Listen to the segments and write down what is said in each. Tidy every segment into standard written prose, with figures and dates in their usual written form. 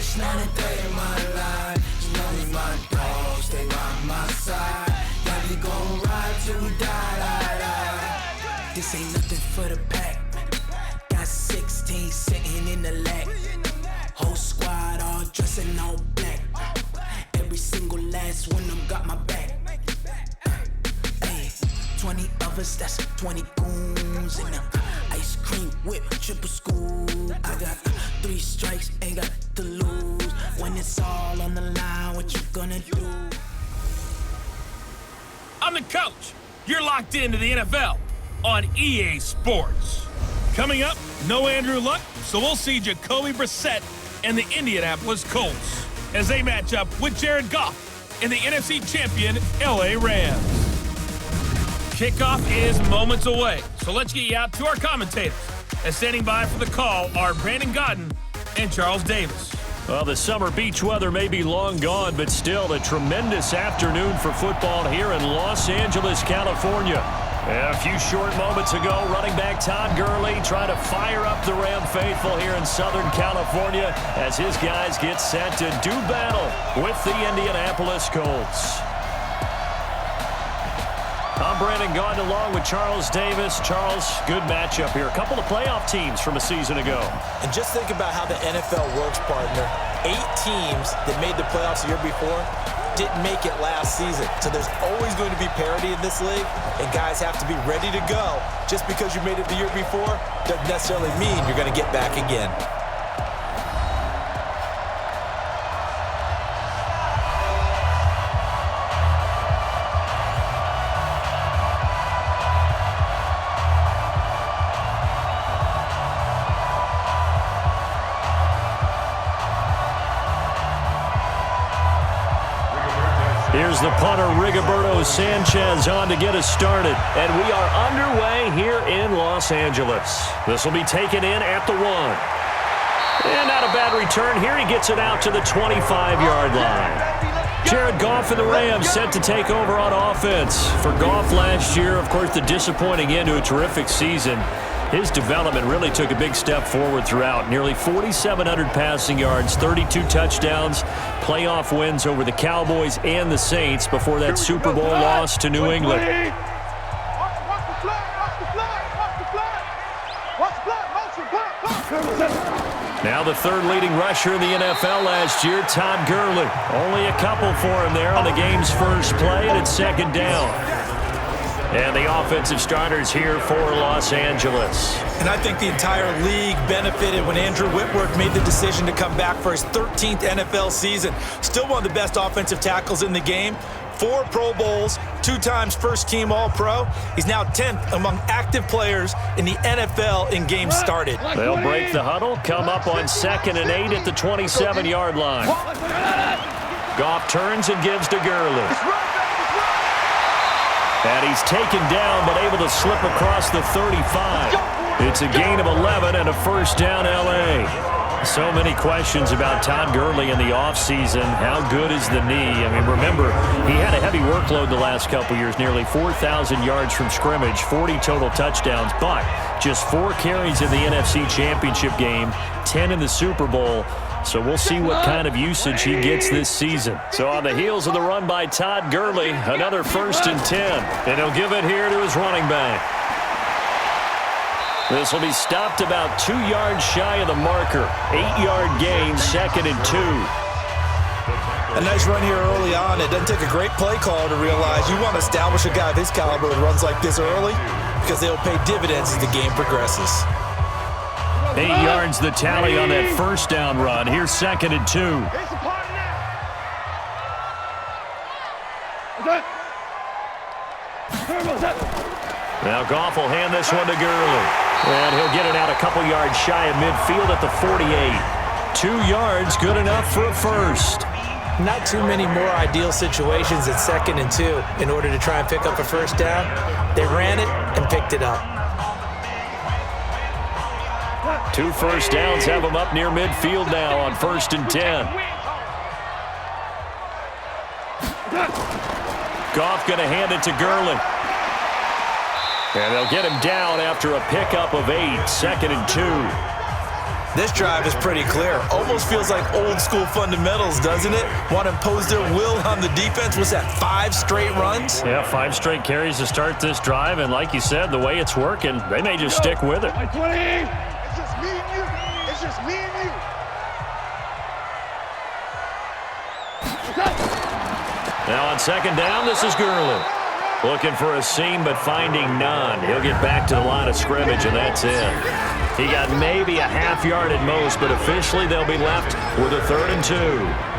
Each night and day in my life, you know me, my dog, stay by my side. Yeah, we gon' ride till we die. This ain't nothing for the pack. Got 16 sitting in the lap. Whole squad all dressed in all black. Every single last one of them got my back. 20 of us, that's 20 goons in them. Ice cream whip, triple school. I got 3 strikes, ain't got to lose. When it's all on the line, what you gonna do? I'm the coach. You're locked into the NFL on EA Sports. Coming up, no Andrew Luck, so we'll see Jacoby Brissett and the Indianapolis Colts as they match up with Jared Goff and the NFC champion LA Rams. Kickoff is moments away, so let's get you out to our commentators. And standing by for the call are Brandon Godden and Charles Davis. Well, the summer beach weather may be long gone, but still a tremendous afternoon for football here in Los Angeles, California. A few short moments ago, running back Todd Gurley trying to fire up the Ram faithful here in Southern California as his guys get set to do battle with the Indianapolis Colts. I'm Brandon Gaudin along with Charles Davis. Charles, good matchup here. A couple of playoff teams from a season ago. And just think about how the NFL works, partner. 8 teams that made the playoffs the year before didn't make it last season. So there's always going to be parity in this league, and guys have to be ready to go. Just because you made it the year before doesn't necessarily mean you're going to get back again. Here's the punter, Rigoberto Sanchez, on to get us started. And we are underway here in Los Angeles. This will be taken in at the 1. And not a bad return here. He gets it out to the 25-yard line. Jared Goff and the Rams set to take over on offense. For Goff last year, of course, the disappointing end to a terrific season. His development really took a big step forward throughout. Nearly 4,700 passing yards, 32 touchdowns, playoff wins over the Cowboys and the Saints before that Super Bowl loss to New England. Now the third leading rusher in the NFL last year, Todd Gurley. Only a couple for him there on the game's first play, and it's second down. And the offensive starters here for Los Angeles. And I think the entire league benefited when Andrew Whitworth made the decision to come back for his 13th NFL season. Still one of the best offensive tackles in the game. 4 Pro Bowls, 2 times first-team All-Pro. He's now 10th among active players in the NFL in games started. They'll break the huddle, come up on 2nd and 8 at the 27-yard line. Goff turns and gives to Gurley. And he's taken down, but able to slip across the 35. It's a gain of 11 and a first down, L.A. So many questions about Todd Gurley in the offseason. How good is the knee? I mean, remember, he had a heavy workload the last couple years, nearly 4,000 yards from scrimmage, 40 total touchdowns, but just 4 carries in the NFC Championship game, 10 in the Super Bowl. So we'll see what kind of usage he gets this season. So on the heels of the run by Todd Gurley, another 1st and 10. And he'll give it here to his running back. This will be stopped about 2 yards shy of the marker. 8-yard gain, 2nd and 2. A nice run here early on. It doesn't take a great play caller to realize you want to establish a guy of his caliber that runs like this early because they'll pay dividends as the game progresses. 8 yards the tally on that first down run. Here's 2nd and 2. Now Goff will hand this one to Gurley. And he'll get it out a couple yards shy of midfield at the 48. 2 yards, good enough for a first. Not too many more ideal situations at 2nd and 2 in order to try and pick up a first down. They ran it and picked it up. 2 first downs have him up near midfield now on 1st and 10. Goff going to hand it to Gurley. And they'll get him down after a pickup of 8, 2nd and 2. This drive is pretty clear. Almost feels like old school fundamentals, doesn't it? Want to impose their will on the defense. What's that, 5 straight runs? Yeah, 5 straight carries to start this drive. And like you said, the way it's working, they may just stick with it. It's just me and you. It's just me and you. Now on second down, this is Gurley. Looking for a seam, but finding none. He'll get back to the line of scrimmage, and that's it. He got maybe a half yard at most, but officially they'll be left with a 3rd and 2.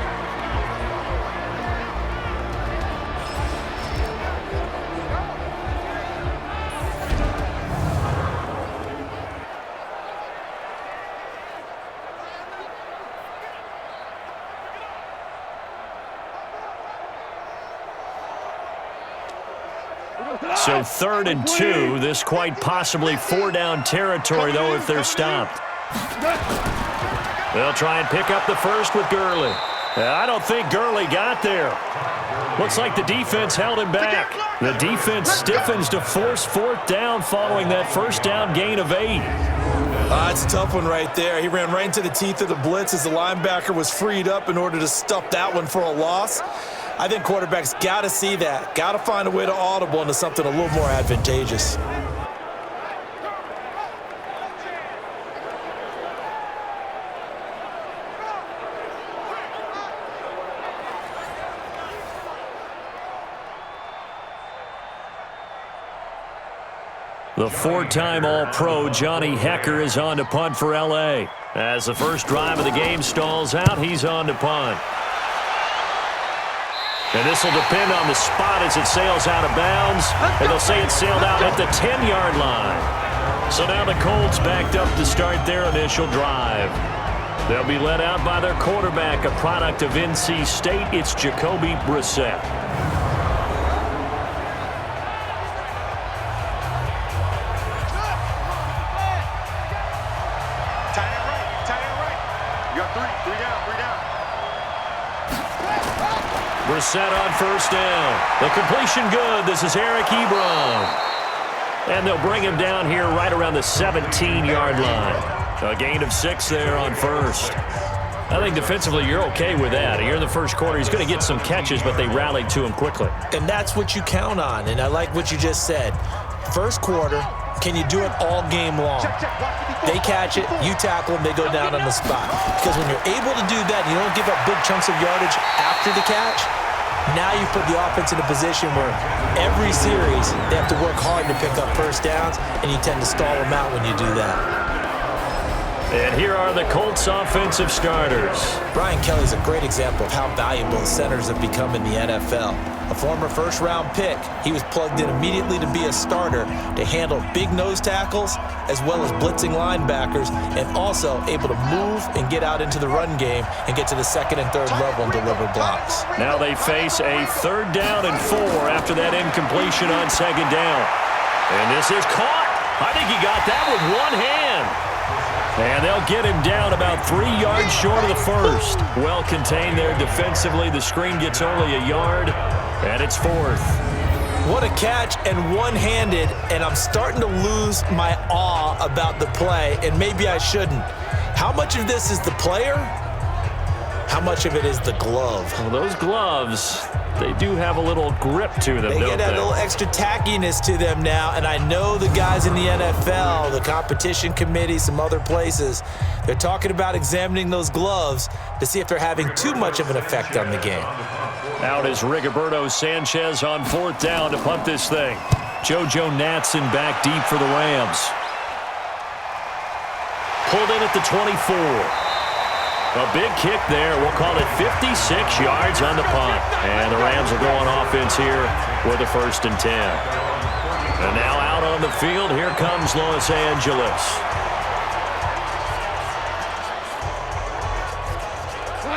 So 3rd and 2. This quite possibly 4-down territory, though, if they're stopped. They'll try and pick up the first with Gurley. I don't think Gurley got there. Looks like the defense held him back. The defense stiffens to force 4th down following that first down gain of 8. It's a tough one right there. He ran right into the teeth of the blitz as the linebacker was freed up in order to stuff that one for a loss. I think quarterbacks got to see that. Got to find a way to audible into something a little more advantageous. The 4-time All-Pro Johnny Hekker is on to punt for L.A. As the first drive of the game stalls out, he's on to punt. And this will depend on the spot as it sails out of bounds. And they'll say it sailed out at the 10-yard line. So now the Colts backed up to start their initial drive. They'll be led out by their quarterback, a product of NC State. It's Jacoby Brissett. Brissett on first down. The completion good. This is Eric Ebron. And they'll bring him down here right around the 17-yard line. A gain of 6 there on first. I think defensively you're okay with that. Here in the first quarter, he's going to get some catches, but they rallied to him quickly. And that's what you count on. And I like what you just said. First quarter, can you do it all game long? They catch it, you tackle them, they go down on the spot. Because when you're able to do that, you don't give up big chunks of yardage after the catch, now you put the offense in a position where every series they have to work hard to pick up first downs, and you tend to stall them out when you do that. And here are the Colts offensive starters. Brian Kelly's a great example of how valuable centers have become in the NFL. A former first-round pick, he was plugged in immediately to be a starter to handle big nose tackles as well as blitzing linebackers, and also able to move and get out into the run game and get to the second and third level and deliver blocks. Now they face a 3rd down and 4 after that incompletion on second down. And this is caught. I think he got that with one hand. And they'll get him down about 3 yards short of the first. Well contained there defensively. The screen gets only a yard, and it's 4th. What a catch, and one-handed, and I'm starting to lose my awe about the play, and maybe I shouldn't. How much of this is the player? How much of it is the glove? Well, those gloves, they do have a little grip to them, They don't get that little extra tackiness to them now, and I know the guys in the NFL, the competition committee, some other places, they're talking about examining those gloves to see if they're having too much of an effect on the game. Out is Rigoberto Sanchez on 4th down to punt this thing. JoJo Natson back deep for the Rams. Pulled in at the 24. A big kick there. We'll call it 56 yards on the punt. And the Rams will go on offense here with a 1st and 10. And now out on the field, here comes Los Angeles.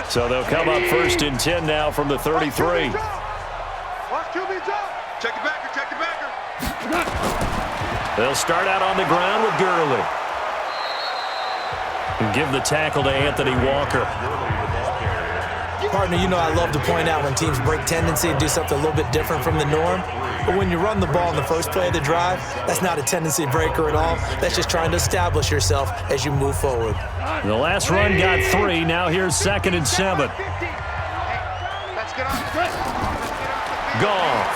So they'll come up 1st and 10 now from the 33. Watch QB drop. Check the backer, check the backer. They'll start out on the ground with Gurley. And give the tackle to Anthony Walker. Partner, you know I love to point out when teams break tendency and do something a little bit different from the norm. But when you run the ball in the first play of the drive, that's not a tendency breaker at all. That's just trying to establish yourself as you move forward. The last run got 3. Now here's 2nd and 7. Goff.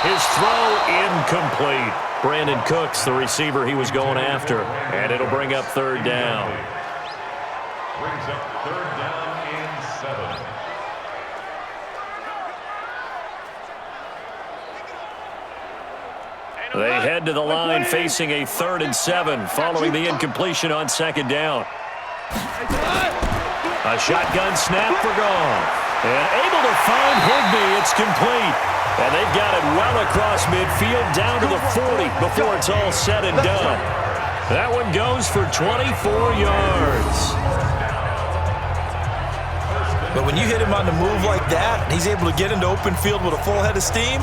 His throw incomplete. Brandon Cooks, the receiver he was going after. And it'll bring up 3rd down. Brings up 3rd down and 7. They head to the line facing a 3rd and 7 following the incompletion on 2nd down. A shotgun snap for Goff. And able to find Higbee. It's complete. And they've got it well across midfield down to the 40 before it's all said and done. That one goes for 24 yards. But when you hit him on the move like that, and he's able to get into open field with a full head of steam,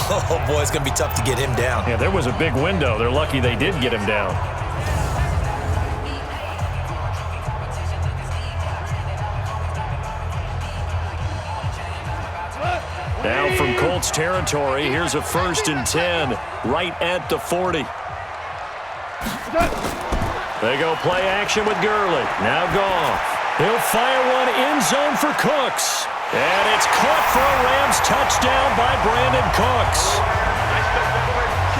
oh boy, it's going to be tough to get him down. Yeah, there was a big window. They're lucky they did get him down. Now from Colts territory, here's a 1st and 10 right at the 40. They go play action with Gurley. Now Goff. He'll fire one end zone for Cooks. And it's caught for a Rams touchdown by Brandon Cooks.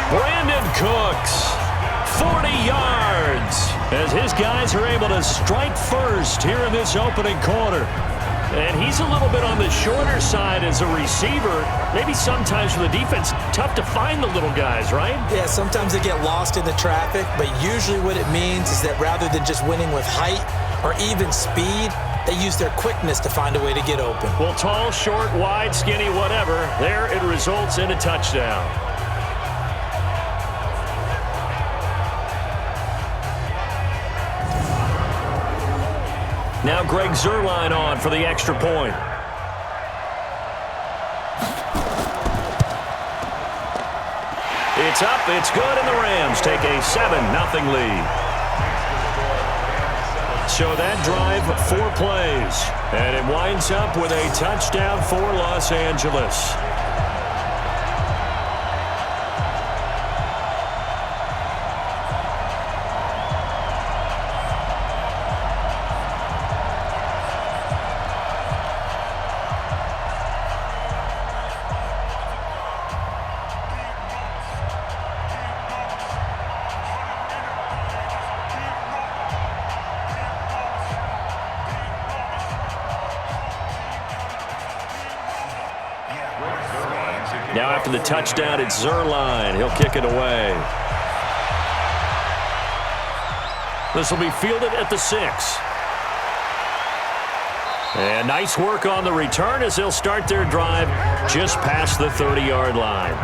Brandon Cooks, 40 yards, as his guys are able to strike first here in this opening quarter. And he's a little bit on the shorter side as a receiver. Maybe sometimes for the defense, tough to find the little guys, right? Yeah, sometimes they get lost in the traffic, but usually what it means is that rather than just winning with height or even speed, they use their quickness to find a way to get open. Well, tall, short, wide, skinny, whatever, there it results in a touchdown. Now Greg Zuerlein on for the extra point. It's up, it's good, and the Rams take a 7-0 lead. So that drive, 4 plays, and it winds up with a touchdown for Los Angeles. Now after the touchdown, it's Zuerlein. He'll kick it away. This will be fielded at the 6. And nice work on the return as they'll start their drive just past the 30-yard line.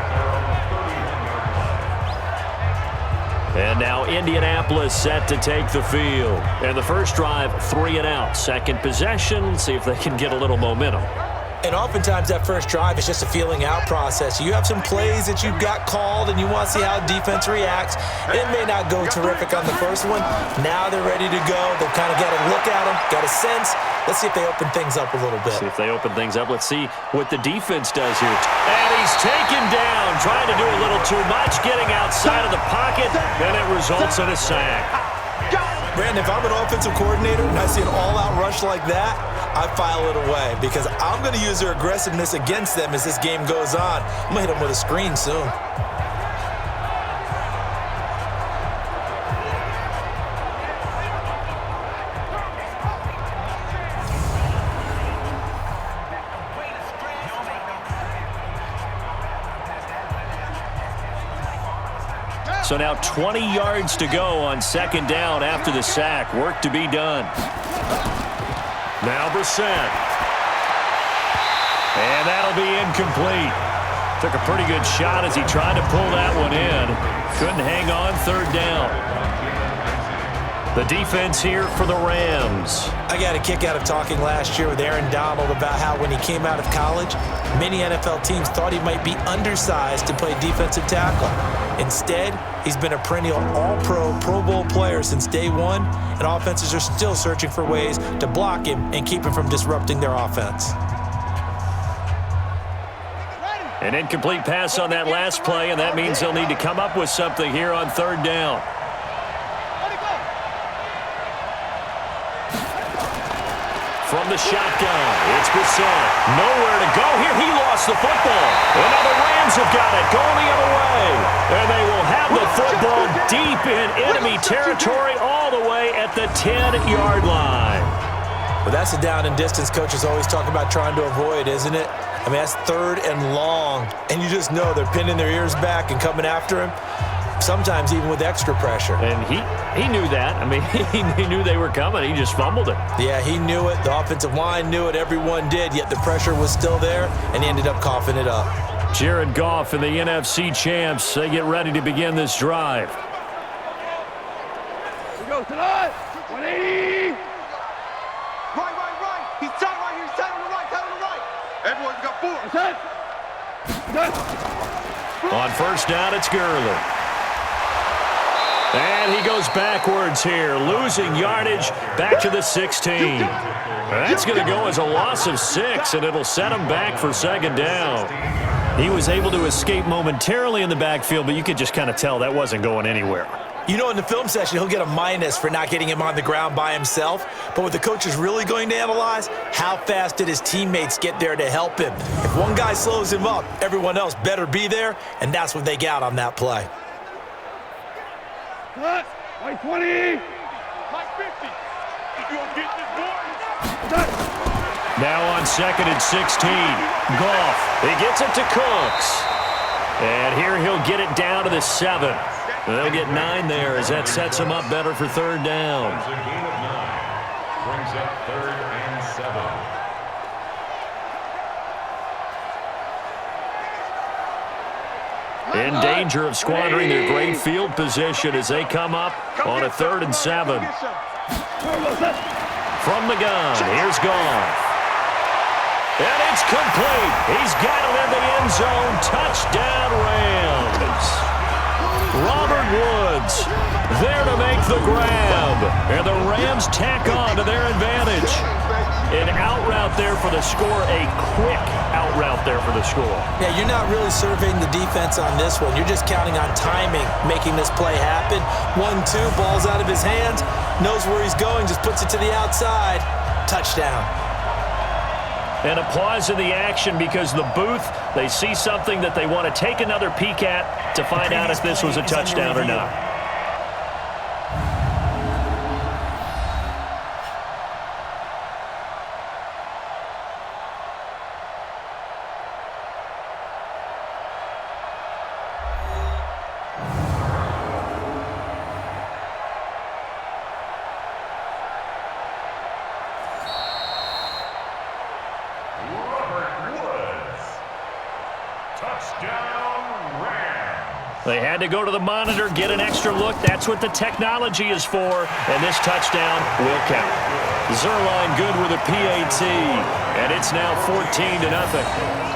And now Indianapolis set to take the field. And the first drive, 3 and out. Second possession, see if they can get a little momentum. And oftentimes that first drive is just a feeling out process. You have some plays that you've got called and you want to see how defense reacts. It may not go terrific on the first one. Now they're ready to go. They've kind of got a look at them, got a sense. Let's see if they open things up a little bit. See if they open things up. Let's see what the defense does here. And he's taken down, trying to do a little too much, getting outside of the pocket, and it results in a sack. Brandon, if I'm an offensive coordinator and I see an all-out rush like that, I file it away because I'm going to use their aggressiveness against them as this game goes on. I'm going to hit them with a screen soon. So now 20 yards to go on second down after the sack. Work to be done. Now Brissett. And that'll be incomplete. Took a pretty good shot as he tried to pull that one in. Couldn't hang on third down. The defense here for the Rams. I got a kick out of talking last year with Aaron Donald about how when he came out of college, many NFL teams thought he might be undersized to play defensive tackle. Instead, he's been a perennial All-Pro, Pro Bowl player since day one, and offenses are still searching for ways to block him and keep him from disrupting their offense. An incomplete pass on that last play, and that means they'll need to come up with something here on third down. From the shotgun, it's Brissett. Nowhere to go here. He lost the football. And now the Rams have got it going the other way. And they will have the football deep in enemy territory all the way at the 10-yard line. Well, that's a down and distance coaches always talk about trying to avoid, isn't it? I mean, that's third and long, and you just know they're pinning their ears back and coming after him, sometimes even with extra pressure. And he knew that. I mean, he knew they were coming. He just fumbled it. Yeah, he knew it. The offensive line knew it. Everyone did, yet the pressure was still there, and he ended up coughing it up. Jared Goff and the NFC champs, they get ready to begin this drive. Here we go, tonight. 180. Right. He's tight right here. He's tight on the right. Everyone's got 4. That's it. On first down, it's Gurley. And he goes backwards here, losing yardage back to the 16. That's going to go as a loss of 6, and it'll set him back for second down. He was able to escape momentarily in the backfield, but you could just kind of tell that wasn't going anywhere. You know, in the film session, he'll get a minus for not getting him on the ground by himself. But what the coach is really going to analyze, how fast did his teammates get there to help him? If one guy slows him up, everyone else better be there, and that's what they got on that play. White 20. Mike 50. You gonna get this boy? Now on second and 16. Goff. He gets it to Cooks. And here he'll get it down to the 7. They'll get 9 there as that sets them up better for third down. It's a gain of 9. Brings up third and 7. In danger of squandering their great field position as they come up on a third and 7. From the gun, here's Goff. And it's complete. He's got it in the end zone. Touchdown, Rams. Robert Woods there to make the grab. And the Rams tack on to their advantage. An out route there for the score, a quick out route there for the score. Yeah, you're not really surveying the defense on this one. You're just counting on timing, making this play happen. 1-2, ball's out of his hands, knows where he's going, just puts it to the outside. Touchdown. And applause in the action because the booth, they see something that they want to take another peek at to find out if this was a touchdown or not. They had to go to the monitor, get an extra look. That's what the technology is for, and this touchdown will count. Zerline good with a PAT, and it's now 14-0.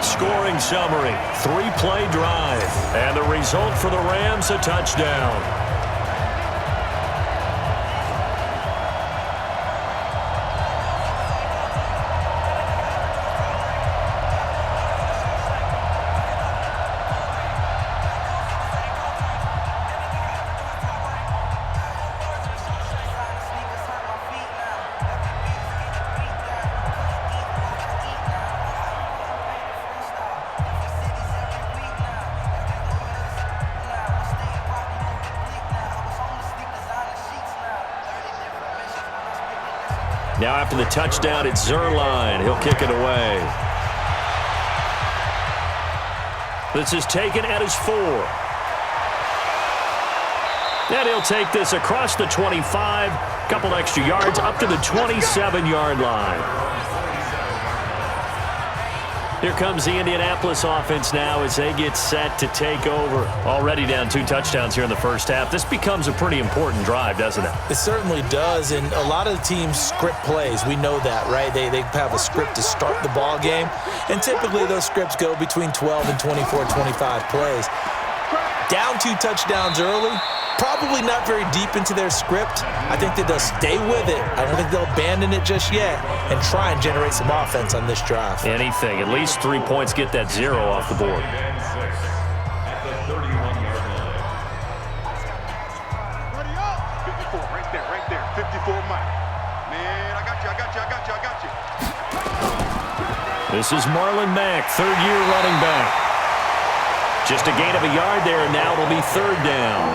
Scoring summary, 3-play drive, and the result for the Rams, a touchdown. Now after the touchdown, it's Zerline. He'll kick it away. This is taken at his 4. And he'll take this across the 25, couple extra yards, up to the 27-yard line. Here comes the Indianapolis offense now as they get set to take over. Already down 2 touchdowns here in the first half. This becomes a pretty important drive, doesn't it? It certainly does, and a lot of the teams script plays. We know that, right? They have a script to start the ball game, and typically those scripts go between 12 and 24, 25 plays. down 2 touchdowns early, probably not very deep into their script. I think that they'll stay with it. I don't think they'll abandon it just yet and try and generate some offense on this drive. Anything. At least 3 points, get that 0 off the board. At the 31-yard line. 54, right there. 54 Mike. Man, I got you. This is Marlon Mack, third-year running back. Just a gain of a yard there, and now it'll be 3rd down.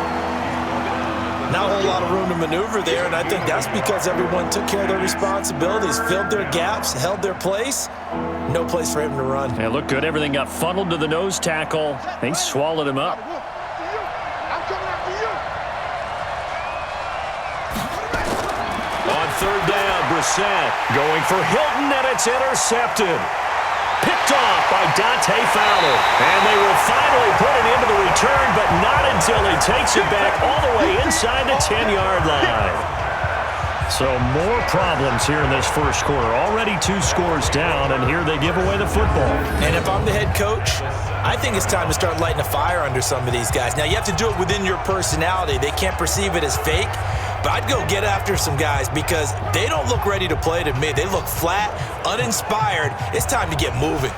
Not a whole lot of room to maneuver there, and I think that's because everyone took care of their responsibilities, filled their gaps, held their place. No place for him to run. It looked good. Everything got funneled to the nose tackle. They swallowed him up. I'm coming after you. On 3rd down, Brissett going for Hilton, and it's intercepted. Picked off by Dante Fowler. And they will finally put it into the return, but not until he takes it back all the way inside the 10-yard line. So more problems here in this first quarter. Already 2 scores down, and here they give away the football. And if I'm the head coach, I think it's time to start lighting a fire under some of these guys. Now, you have to do it within your personality. They can't perceive it as fake. But I'd go get after some guys because they don't look ready to play to me. They look flat, uninspired. It's time to get moving.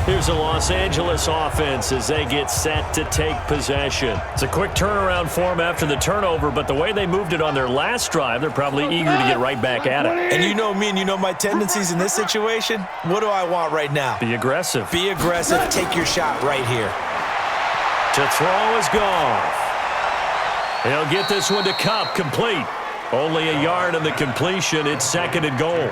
Here's the Los Angeles offense as they get set to take possession. It's a quick turnaround for them after the turnover, but the way they moved it on their last drive, they're probably eager to get right back at it. And you know me and you know my tendencies in this situation. What do I want right now? Be aggressive. Be aggressive. Take your shot right here. To throw is Goff. He'll get this one to Cup, complete. Only a yard on the completion. It's 2nd and goal.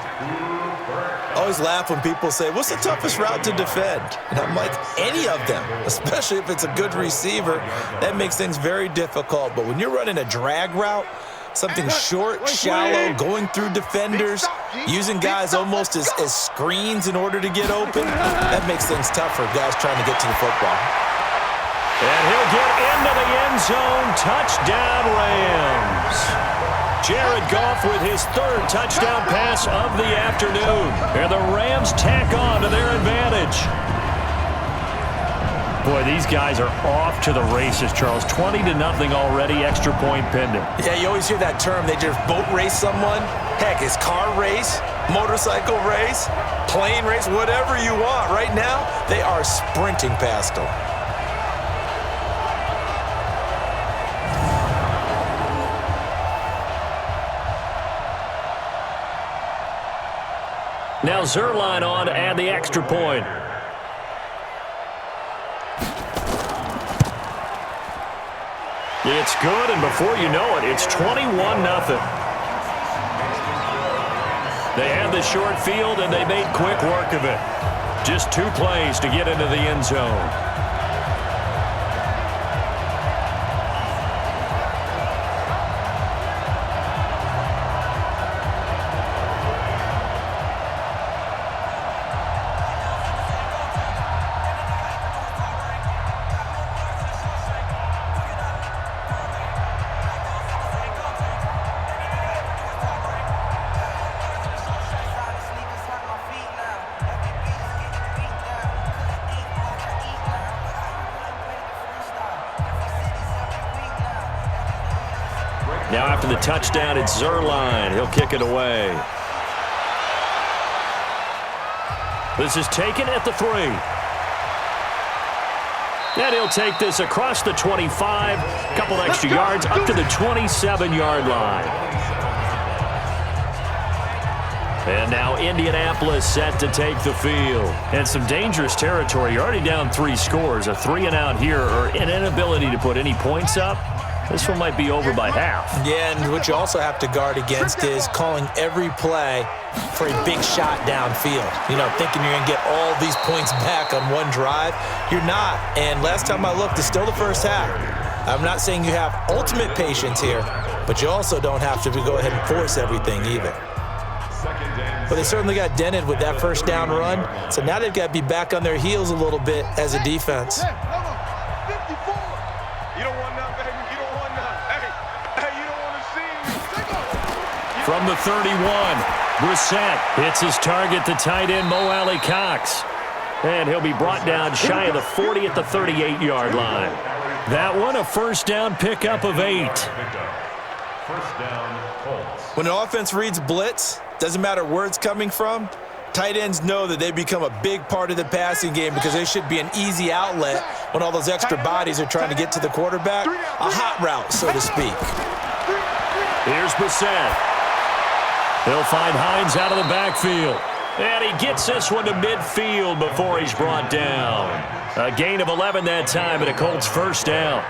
I always laugh when people say, what's the toughest route to defend? And I'm like, any of them, especially if it's a good receiver. That makes things very difficult. But when you're running a drag route, something short, shallow, going through defenders, using guys almost as screens in order to get open, that makes things tough for guys trying to get to the football. And he'll get into the end zone. Touchdown, Rams. Jared Goff with his 3rd touchdown pass of the afternoon. And the Rams tack on to their advantage. Boy, these guys are off to the races, Charles. 20-0 already, extra point pending. Yeah, you always hear that term. They just boat race someone. Heck, it's car race, motorcycle race, plane race, whatever you want. Right now, they are sprinting past them. Now Zerline on to add the extra point. It's good, and before you know it, it's 21-0. They had the short field, and they made quick work of it. Just 2 plays to get into the end zone. Now after the touchdown, it's Zerline. He'll kick it away. This is taken at the 3. And he'll take this across the 25. A couple extra yards up to the 27-yard line. And now Indianapolis set to take the field. And some dangerous territory. You're already down 3 scores. A 3-and-out here, or an inability to put any points up. This one might be over by half. Yeah, and what you also have to guard against is calling every play for a big shot downfield. You know, thinking you're going to get all these points back on one drive. You're not. And last time I looked, it's still the first half. I'm not saying you have ultimate patience here, but you also don't have to go ahead and force everything either. But they certainly got dented with that first down run. So now they've got to be back on their heels a little bit as a defense. From the 31, Brissett hits his target, the tight end, Mo Alley-Cox. And he'll be brought down shy of the 40 at the 38-yard line. That one, a first down pickup of 8. First down, Colts. When an offense reads blitz, doesn't matter where it's coming from, tight ends know that they become a big part of the passing game because they should be an easy outlet when all those extra bodies are trying to get to the quarterback. A hot route, so to speak. Here's Brissett. He'll find Hines out of the backfield. And he gets this one to midfield before he's brought down. A gain of 11 that time, and a Colts first down.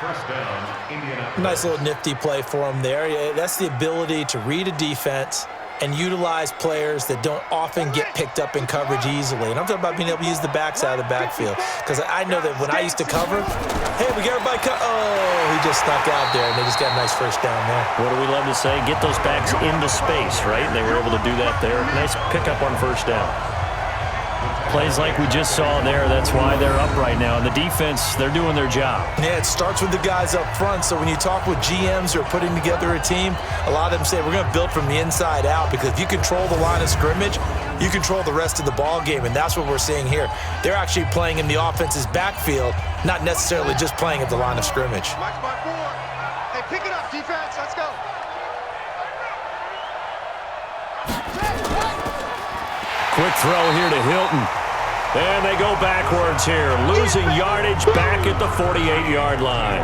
First down, Indianapolis. Nice little nifty play for him there. Yeah, that's the ability to read a defense and utilize players that don't often get picked up in coverage easily. And I'm talking about being able to use the backs out of the backfield. Because I know that when I used to cover, hey, we got everybody he just snuck out there, and they just got a nice first down there. What do we love to say? Get those backs into space, right? And they were able to do that there. Nice pickup on first down. Plays like we just saw there, that's why they're up right now. And the defense, they're doing their job. Yeah, it starts with the guys up front. So when you talk with GMs who are putting together a team, a lot of them say we're going to build from the inside out, because if you control the line of scrimmage, you control the rest of the ball game, and that's what we're seeing here. They're actually playing in the offense's backfield, not necessarily just playing at the line of scrimmage. Max by 4. Hey, pick it up, defense. Let's go. Quick throw here to Hilton. And they go backwards here, losing yardage back at the 48-yard line.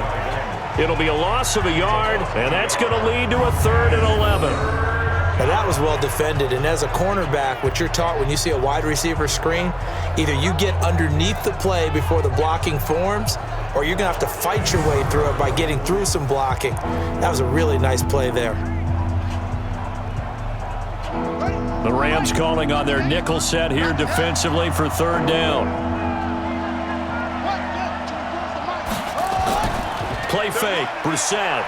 It'll be a loss of a yard, and that's going to lead to a 3rd and 11. Now that was well defended, and as a cornerback, what you're taught when you see a wide receiver screen, either you get underneath the play before the blocking forms, or you're going to have to fight your way through it by getting through some blocking. That was a really nice play there. The Rams calling on their nickel set here defensively for 3rd down. Play fake, Brissett.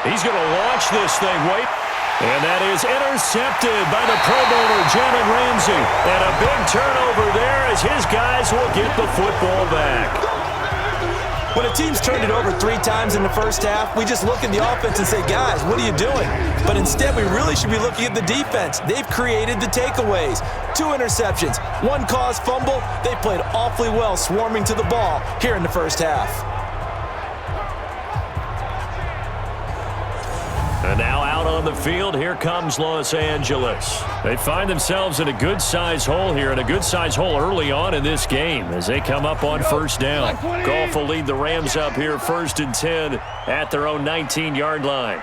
He's going to launch this thing. Wait. And that is intercepted by the Pro Bowler, Jalen Ramsey. And a big turnover there as his guys will get the football back. When a team's turned it over 3 times in the first half, we just look at the offense and say, guys, what are you doing? But instead, we really should be looking at the defense. They've created the takeaways. 2 interceptions, 1 caused fumble. They played awfully well swarming to the ball here in the first half. And now out on the field, here comes Los Angeles. They find themselves in a good-sized hole here, and a good-sized hole early on in this game as they come up on first down. Goff will lead the Rams up here 1st and 10 at their own 19-yard line.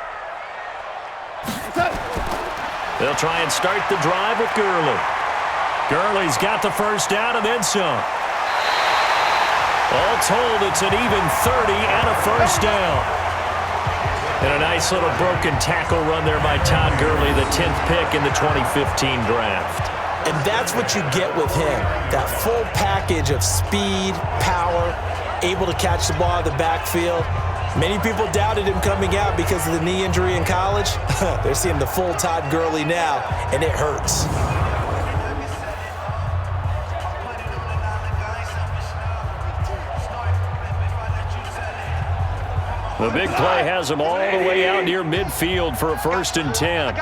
They'll try and start the drive with Gurley. Gurley's got the first down and then some. All told, it's an even 30 and a first down. And a nice little broken tackle run there by Todd Gurley, the 10th pick in the 2015 draft. And that's what you get with him, that full package of speed, power, able to catch the ball out of the backfield. Many people doubted him coming out because of the knee injury in college. They're seeing the full Todd Gurley now, and it hurts. The big play has him all the way out near midfield for a 1st and 10.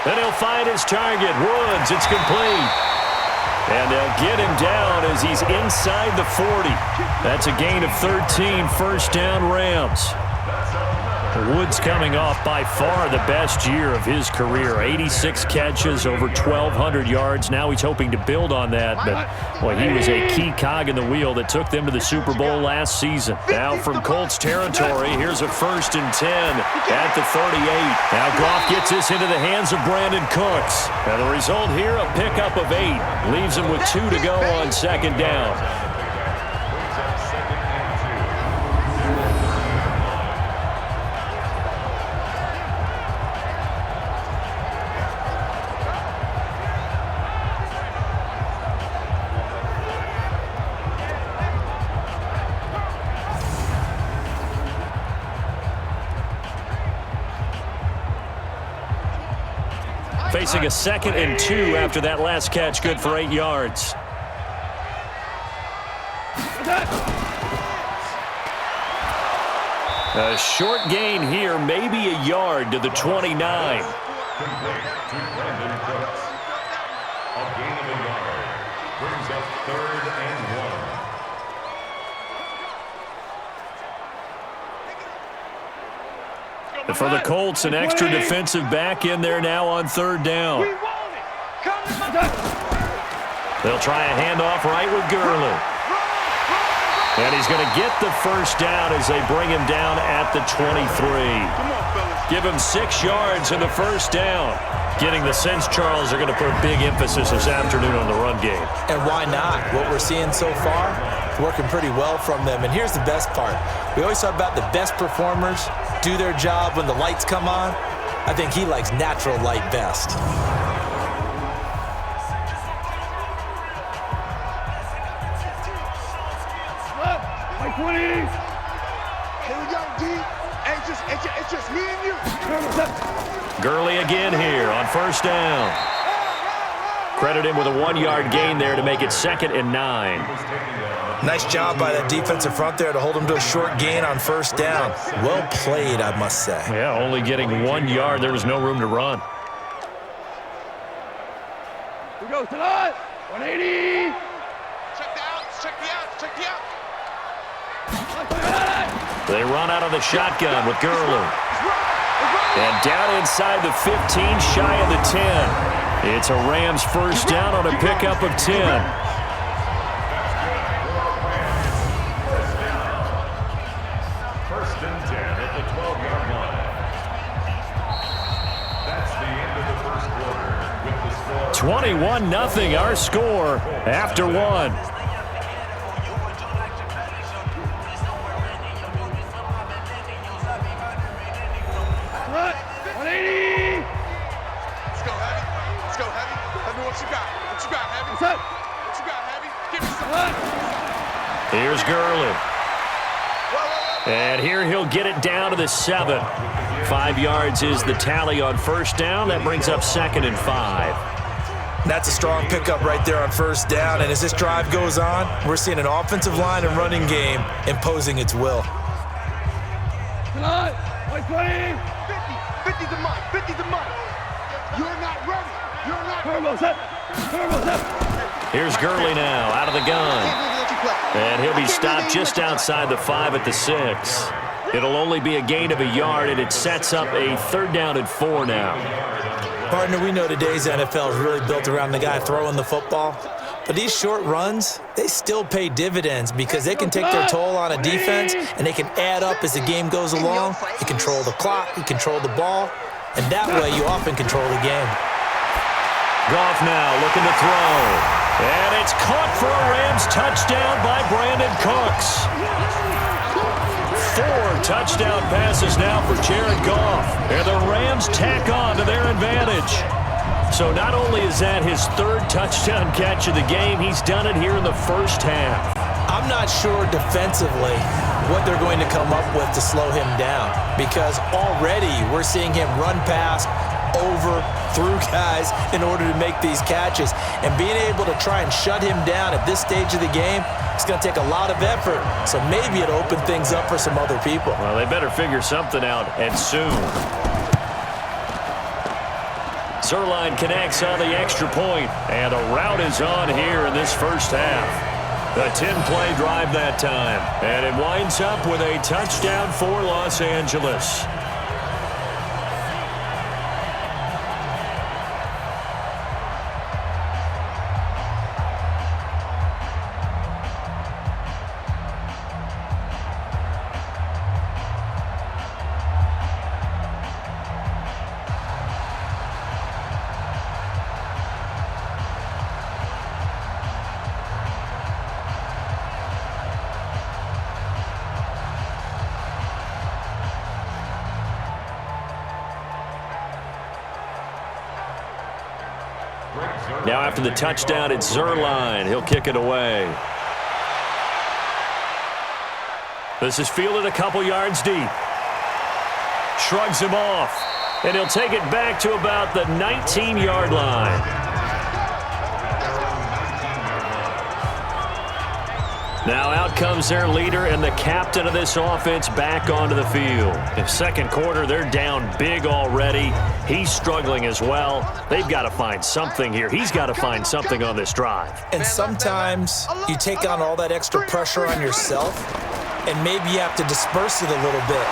Then he'll find his target, Woods. It's complete. And they'll get him down as he's inside the 40. That's a gain of 13, first down Rams. Woods coming off by far the best year of his career. 86 catches, over 1,200 yards. Now he's hoping to build on that. But, boy, he was a key cog in the wheel that took them to the Super Bowl last season. Now from Colts territory, here's a 1st and 10 at the 38. Now Goff gets this into the hands of Brandon Cooks. And the result here, a pickup of 8. Leaves him with 2 to go on 2nd down. Facing a 2nd and 2 after that last catch, good for 8 yards. A short gain here, maybe a yard to the 29. complete to Brandon Cooks. A gain of a yard. Brings up 3rd and 1. And for the Colts, an extra defensive back in there now on 3rd down. They'll try a handoff right with Gurley. And he's going to get the first down as they bring him down at the 23. Give him 6 yards in the first down. Getting the sense Charles are going to put a big emphasis this afternoon on the run game. And why not? What we're seeing so far, it's working pretty well from them. And here's the best part. We always talk about the best performers do their job when the lights come on. I think he likes natural light best. Here we go, D. It's just me and you. Gurley again here on 1st down. Credit him with a 1-yard gain there to make it 2nd and 9. Nice job by that defensive front there to hold him to a short gain on 1st down. Well played, I must say. Yeah, only getting 1 yard. There was no room to run. We go tonight. 180. Check the outs. Check the outs. Check the outs. They run out of the shotgun with Gurley. And down inside the 15, shy of the 10. It's a Rams first down on a pickup of 10. First and 10 at the 12-yard line. That's the end of the first quarter with the score 21-0 our score after 1. Here's Gurley. And here he'll get it down to the 7. 5 yards is the tally on 1st down. That brings up 2nd and 5. That's a strong pickup right there on 1st down. And as this drive goes on, we're seeing an offensive line and running game imposing its will. Tonight, 20. 50's a month. 50's a month. You're not ready. You're not ready. Turbo set. Here's Gurley now out of the gun. And he'll be stopped just outside the 5 at the 6. It'll only be a gain of a yard, and it sets up a 3rd down and 4 now. Partner, we know today's NFL is really built around the guy throwing the football. But these short runs, they still pay dividends because they can take their toll on a defense, and they can add up as the game goes along. You control the clock, you control the ball, and that way you often control the game. Goff now looking to throw. And it's caught for a Rams touchdown by Brandon Cooks. 4 touchdown passes now for Jared Goff. And the Rams tack on to their advantage. So not only is that his 3rd touchdown catch of the game, he's done it here in the first half. I'm not sure defensively what they're going to come up with to slow him down, because already we're seeing him run past, over, through guys in order to make these catches. And being able to try and shut him down at this stage of the game, it's going to take a lot of effort. So maybe it'll open things up for some other people. Well, they better figure something out, and soon. Zerline connects on the extra point, and a rout is on here in this first half. A 10-play drive that time, and it winds up with a touchdown for Los Angeles. Now after the touchdown, it's Zerline. He'll kick it away. This is fielded a couple yards deep. Shrugs him off. And he'll take it back to about the 19-yard line. Now out comes their leader and the captain of this offense back onto the field. In second quarter, they're down big already. He's struggling as well. They've got to find something here. He's got to find something on this drive. And sometimes you take on all that extra pressure on yourself, and maybe you have to disperse it a little bit.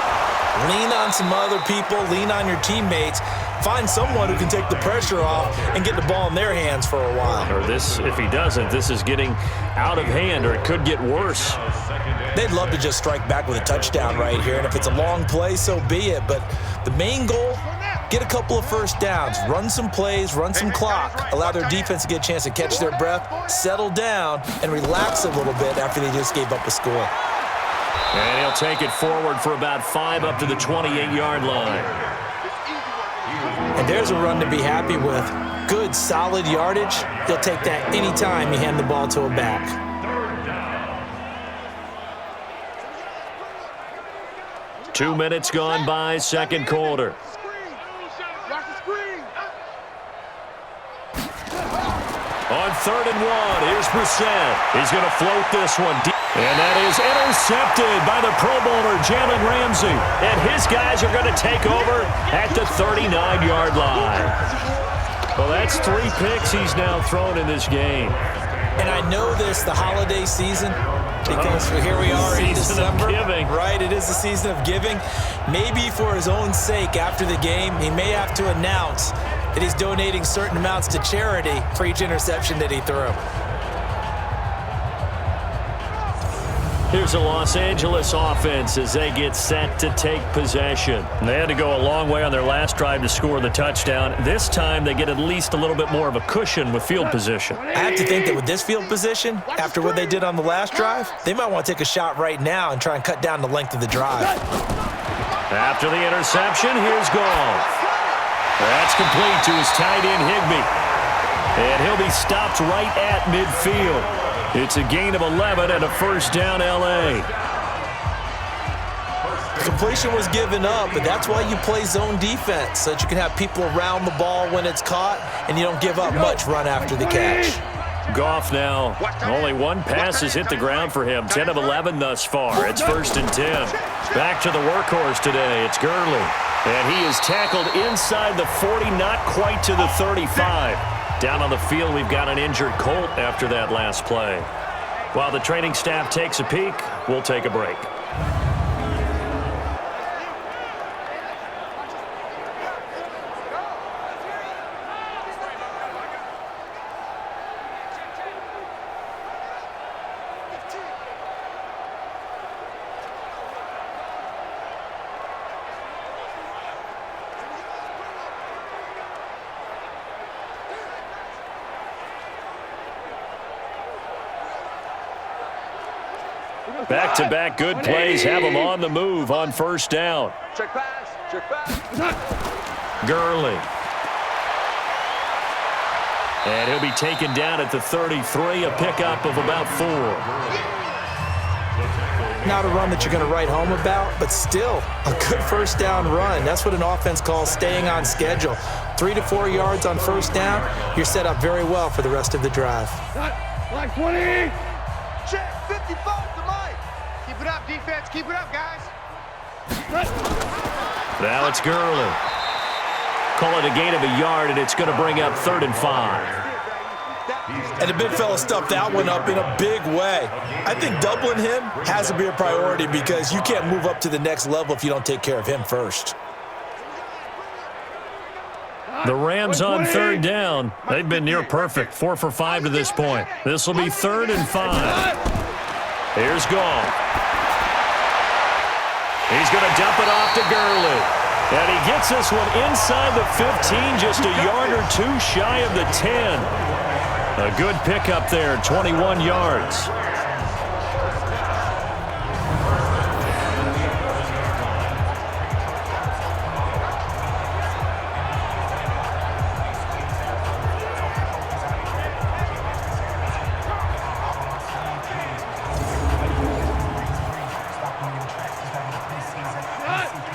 Lean on some other people, lean on your teammates. Find someone who can take the pressure off and get the ball in their hands for a while. Or this, if he doesn't, this is getting out of hand, or it could get worse. They'd love to just strike back with a touchdown right here, and if it's a long play, so be it. But the main goal, get a couple of first downs, run some plays, run some clock, allow their defense to get a chance to catch their breath, settle down, and relax a little bit after they just gave up a score. And he'll take it forward for about 5 up to the 28-yard line. And there's a run to be happy with. Good, solid yardage. You'll take that any time you hand the ball to a back. Two minutes gone by, second quarter. On 3rd and 1, here's Brissett. He's going to float this one deep. And that is intercepted by the Pro Bowler, Jalen Ramsey. And his guys are going to take over at the 39-yard line. Well, that's 3 picks he's now thrown in this game. And I know this, the holiday season, because here we are in December. Right, it is the season of giving. Maybe for his own sake, after the game, he may have to announce that he's donating certain amounts to charity for each interception that he threw. Here's a Los Angeles offense as they get set to take possession. They had to go a long way on their last drive to score the touchdown. This time they get at least a little bit more of a cushion with field position. I have to think that with this field position, after what they did on the last drive, they might want to take a shot right now and try and cut down the length of the drive. After the interception, here's Goff. That's complete to his tight end, Higbee. And he'll be stopped right at midfield. It's a gain of 11 and a first down, L.A. Completion was given up, but that's why you play zone defense, so that you can have people around the ball when it's caught, and you don't give up much run after the catch. Goff now, only one pass has hit the ground for him, 10 of 11 thus far. It's 1st and 10. Back to the workhorse today, it's Gurley. And he is tackled inside the 40, not quite to the 35. Down on the field, we've got an injured Colt after that last play. While the training staff takes a peek, we'll take a break. Back-to-back good plays have them on the move on first down. Check pass. Gurley. And he'll be taken down at the 33, a pickup of about 4. Not a run that you're going to write home about, but still a good first down run. That's what an offense calls staying on schedule. 3 to 4 yards on first down, you're set up very well for the rest of the drive. Like 20. Check 55 to Mike. Keep it up, defense. Keep it up, guys. Now it's Gurley. Call it a gain of a yard, and it's going to bring up 3rd and 5. And the big fella stuffed that one up in a big way. I think doubling him has to be a priority because you can't move up to the next level if you don't take care of him first. The Rams on 3rd down. They've been near perfect, 4 for 5 to this point. This will be 3rd and 5. Here's Goff. He's going to dump it off to Gurley. And he gets this one inside the 15, just a yard or 2 shy of the 10. A good pickup there, 21 yards.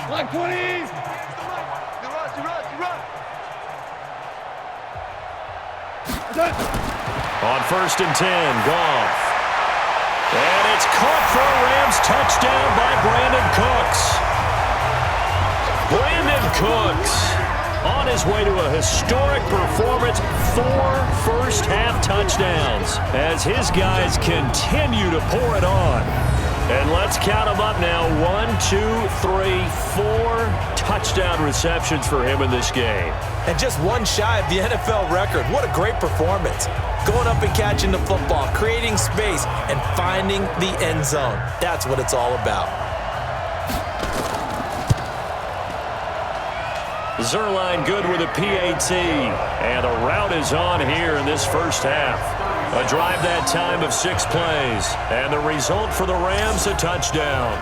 Like 20. On 1st and 10, Goff. And it's It's caught for a Rams touchdown by Brandon Cooks. Brandon Cooks on his way to a historic performance, 4 first-half touchdowns as his guys continue to pour it on. And let's count them up now. 1, 2, 3, 4 touchdown receptions for him in this game. And just one shy of the NFL record. What a great performance. Going up and catching the football, creating space, and finding the end zone. That's what it's all about. Zerline good with a PAT. And the route is on here in this first half. A drive that time of 6 plays. And the result for the Rams, a touchdown.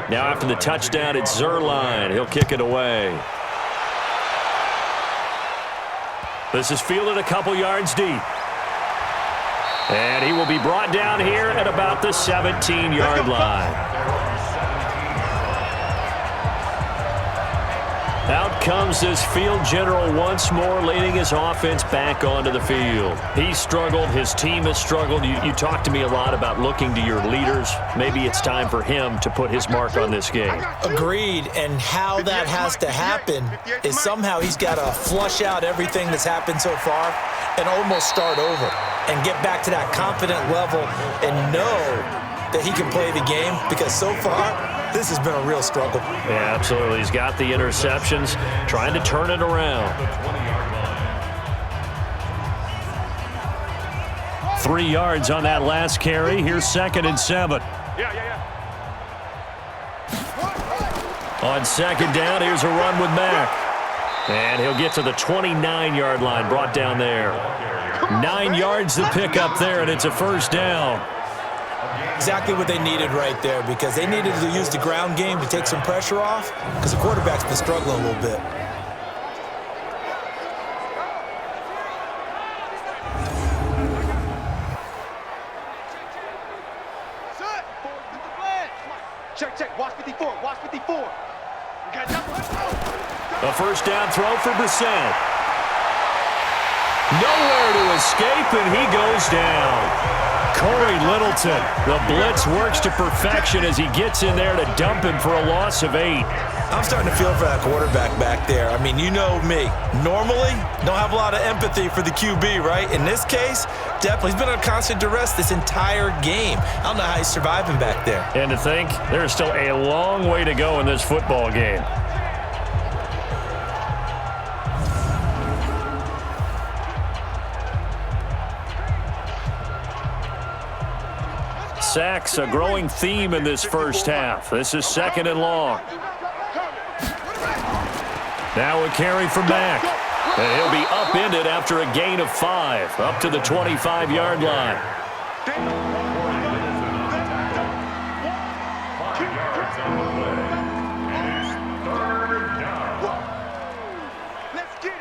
Now after the touchdown, it's Zerline. He'll kick it away. This is fielded a couple yards deep. And he will be brought down here at about the 17-yard line. Out comes this field general once more, leading his offense back onto the field. He struggled. His team has struggled. You talked to me a lot about looking to your leaders. Maybe it's time for him to put his mark on this game. Agreed. And how that has to happen is somehow he's got to flush out everything that's happened so far and almost start over and get back to that confident level and know that he can play the game, because so far this has been a real struggle. Yeah, absolutely. He's got the interceptions, trying to turn it around. 3 yards on that last carry. Here's 2nd and 7. On 2nd down, here's a run with Mack. And he'll get to the 29-yard line, brought down there. 9 yards to pick up there, and it's a first down. Exactly what they needed right there, because they needed to use the ground game to take some pressure off, because the quarterback's been struggling a little bit. Check. Watch 54. Watch 54. A first down throw for Brissett. Nowhere to escape, and he goes down. Corey Littleton, the blitz works to perfection as he gets in there to dump him for a loss of 8. I'm starting to feel for that quarterback back there. I mean, you know me. Normally, don't have a lot of empathy for the QB, right? In this case, definitely. He's been under constant duress this entire game. I don't know how he's surviving back there. And to think, there's still a long way to go in this football game. Sacks, a growing theme in this first half. This is 2nd and long. Now a carry from Mack. And he'll be upended after a gain of 5, up to the 25-yard line. 5 yards on the play. And it's 3rd down. Let's get it.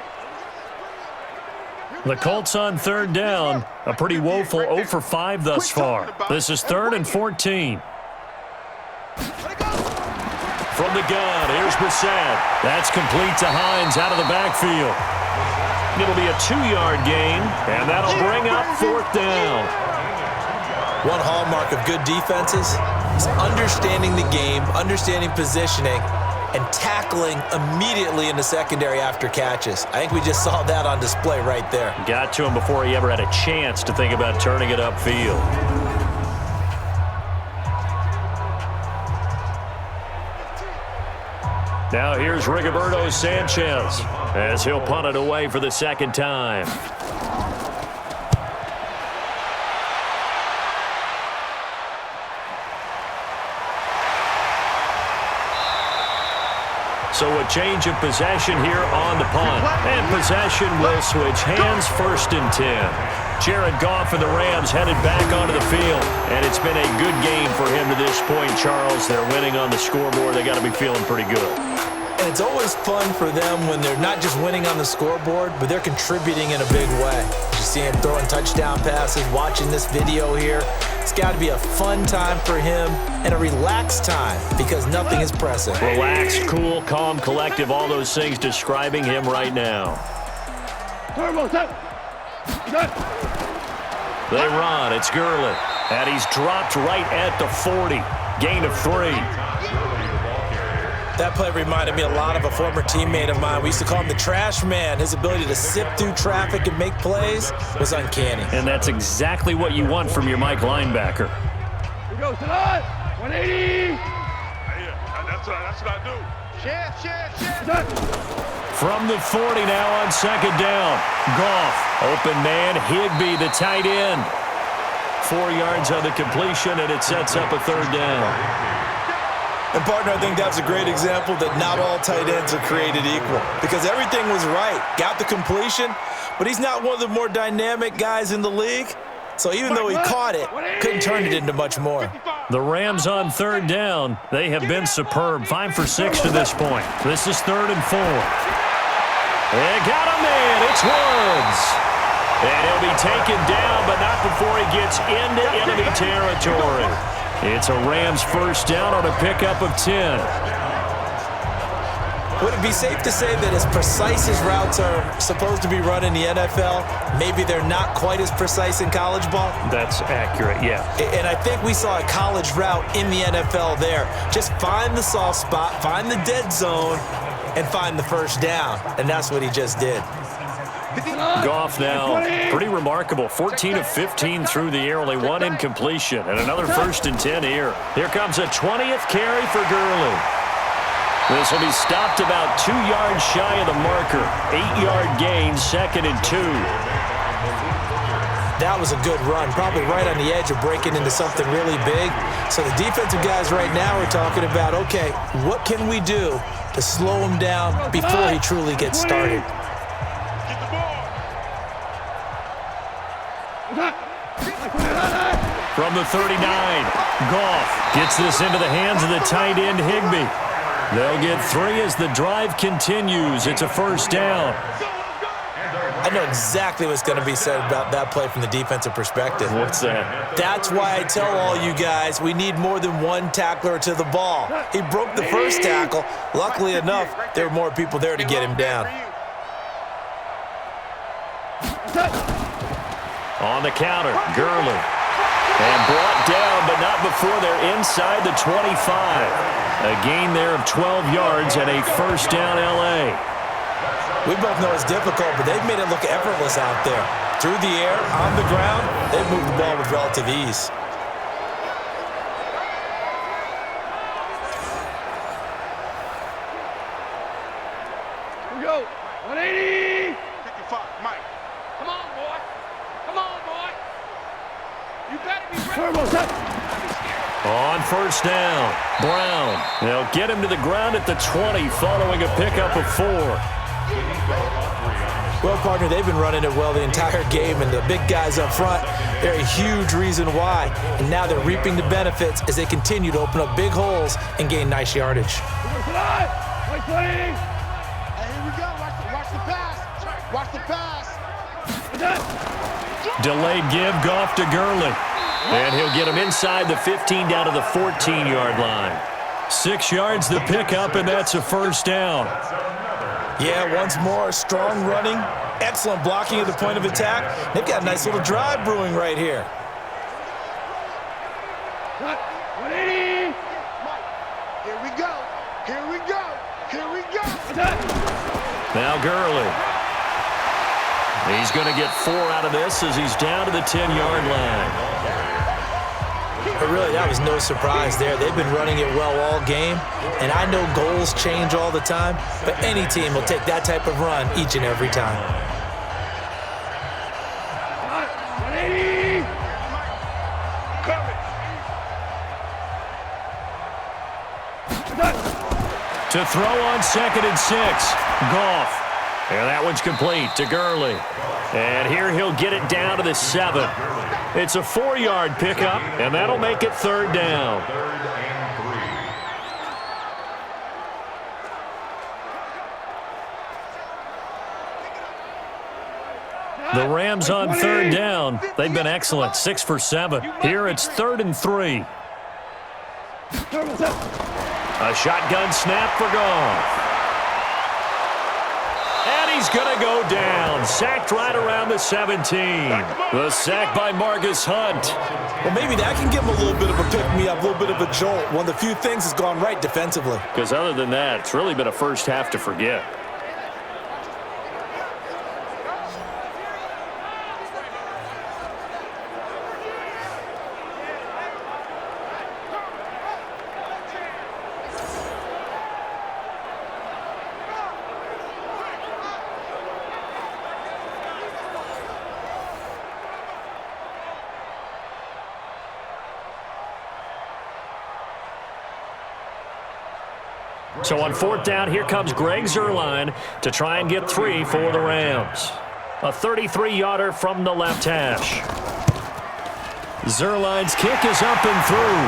The Colts on 3rd down. A pretty woeful 0 for 5 thus far. This is 3rd and 14. From the gun, here's Brissett. That's complete to Hines out of the backfield. It'll be a 2-yard gain, and that'll bring up 4th down. One hallmark of good defenses is understanding the game, understanding positioning, and tackling immediately in the secondary after catches. I think we just saw that on display right there. Got to him before he ever had a chance to think about turning it upfield. Now here's Rigoberto Sanchez as he'll punt it away for the 2nd time. So a change of possession here on the punt. And possession will switch hands, 1st and 10. Jared Goff and the Rams headed back onto the field. And it's been a good game for him to this point, Charles. They're winning on the scoreboard. They got to be feeling pretty good. And it's always fun for them when they're not just winning on the scoreboard, but they're contributing in a big way. You see him throwing touchdown passes, watching this video here. It's got to be a fun time for him and a relaxed time because nothing is pressing. Relaxed, cool, calm, collective, all those things describing him right now. They run. It's Gurley. And he's dropped right at the 40. Gain of 3. That play reminded me a lot of a former teammate of mine. We used to call him the trash man. His ability to sift through traffic and make plays was uncanny. And that's exactly what you want from your Mike linebacker. Here goes tonight. 180. That's what I do. Share. From the 40 now on second down. Goff, open man, Higbee, the tight end. 4 yards on the completion, and it sets up a third down. And, partner, I think that's a great example that not all tight ends are created equal because everything was right. Got the completion, but he's not one of the more dynamic guys in the league. So even though he caught it, couldn't turn it into much more. The Rams on third down. They have been superb. 5 for 6 to this point. This is 3rd and 4. They got him in. It's Woods. And he'll be taken down, but not before he gets into enemy territory. It's a Rams first down on a pickup of 10. Would it be safe to say that as precise as routes are supposed to be run in the NFL, maybe they're not quite as precise in college ball? That's accurate, yeah. And I think we saw a college route in the NFL there. Just find the soft spot, find the dead zone, and find the first down. And that's what he just did. Goff now, pretty remarkable. 14 of 15 through the air, only 1 incompletion, and another 1st and 10 here. Here comes a 20th carry for Gurley. This will be stopped about 2 yards shy of the marker. 8-yard gain, 2nd and 2. That was a good run, probably right on the edge of breaking into something really big. So the defensive guys right now are talking about, okay, what can we do to slow him down before he truly gets started? From the 39, Goff gets this into the hands of the tight end Higbee. They'll get 3 as the drive continues. It's a first down. I know exactly what's going to be said about that play from the defensive perspective. What's that? That's why I tell all you guys we need more than one tackler to the ball. He broke the first tackle. Luckily enough, there were more people there to get him down. On the counter, Gurley. And brought down, but not before they're inside the 25. A gain there of 12 yards and a first down L.A. We both know it's difficult, but they've made it look effortless out there. Through the air, on the ground, they've moved the ball with relative ease. Here we go. 180. 55, Mike. Come on, boy. Come on, boy. You better be ready. Turbo set. On first down, Brown. They'll get him to the ground at the 20 following a pickup of 4. Well, partner, they've been running it well the entire game, and the big guys up front, they're a huge reason why. And now they're reaping the benefits as they continue to open up big holes and gain nice yardage. Hey, here we go. Watch the pass. Watch the pass. Delayed give, Goff to Gurley. And he'll get him inside the 15 down to the 14-yard line. 6 yards the pickup, and that's a first down. Yeah, once more, strong running, excellent blocking at the point of attack. They've got a nice little drive brewing right here. 180. Here we go. Here we go. Here we go. Now Gurley. He's going to get 4 out of this as he's down to the 10-yard line. But really, that was no surprise there. They've been running it well all game, and I know goals change all the time, but any team will take that type of run each and every time. 180. To throw on 2nd and 6, Goff. And that one's complete to Gurley. And here he'll get it down to the 7. It's a 4-yard pickup, and that'll make it 3rd down. The Rams on 3rd down. They've been excellent, 6 for 7. Here it's 3rd and 3. A shotgun snap for Goff. And he's going to go down. Sacked right around the 17. The sack by Marcus Hunt. Well, maybe that can give him a little bit of a pick-me-up, a little bit of a jolt. One of the few things has gone right defensively. Because other than that, it's really been a first half to forget. So on 4th down, here comes Greg Zuerlein to try and get 3 for the Rams. A 33-yarder from the left hash. Zuerlein's kick is up and through.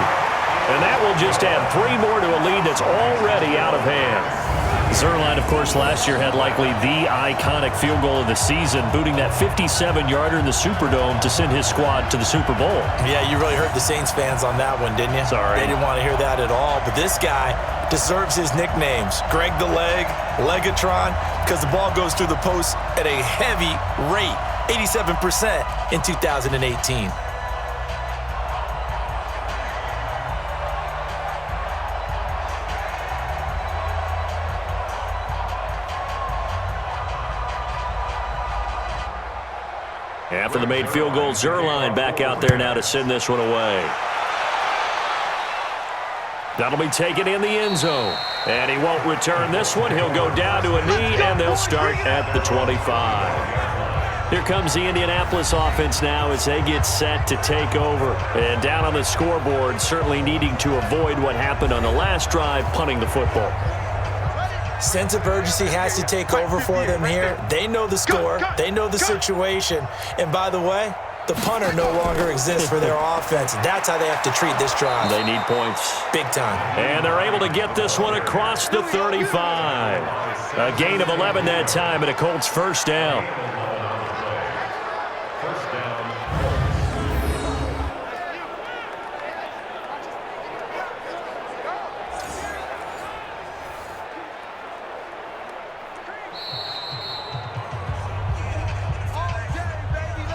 And that will just add 3 more to a lead that's already out of hand. Zuerlein, of course, last year had likely the iconic field goal of the season, booting that 57-yarder in the Superdome to send his squad to the Super Bowl. Yeah, you really hurt the Saints fans on that one, didn't you? Sorry. They didn't want to hear that at all. But this guy deserves his nicknames. Greg the Leg, Legatron, because the ball goes through the post at a heavy rate, 87% in 2018. After the made field goal, Zuerlein back out there now to send this one away. That'll be taken in the end zone. And he won't return this one. He'll go down to a knee, and they'll start at the 25. Here comes the Indianapolis offense now as they get set to take over. And down on the scoreboard, certainly needing to avoid what happened on the last drive, punting the football. Sense of urgency has to take over for them here. They know the score. They know the situation. And by the way, the punter no longer exists for their offense. That's how they have to treat this drive. They need points. Big time. And they're able to get this one across the 35. A gain of 11 that time and a Colts first down.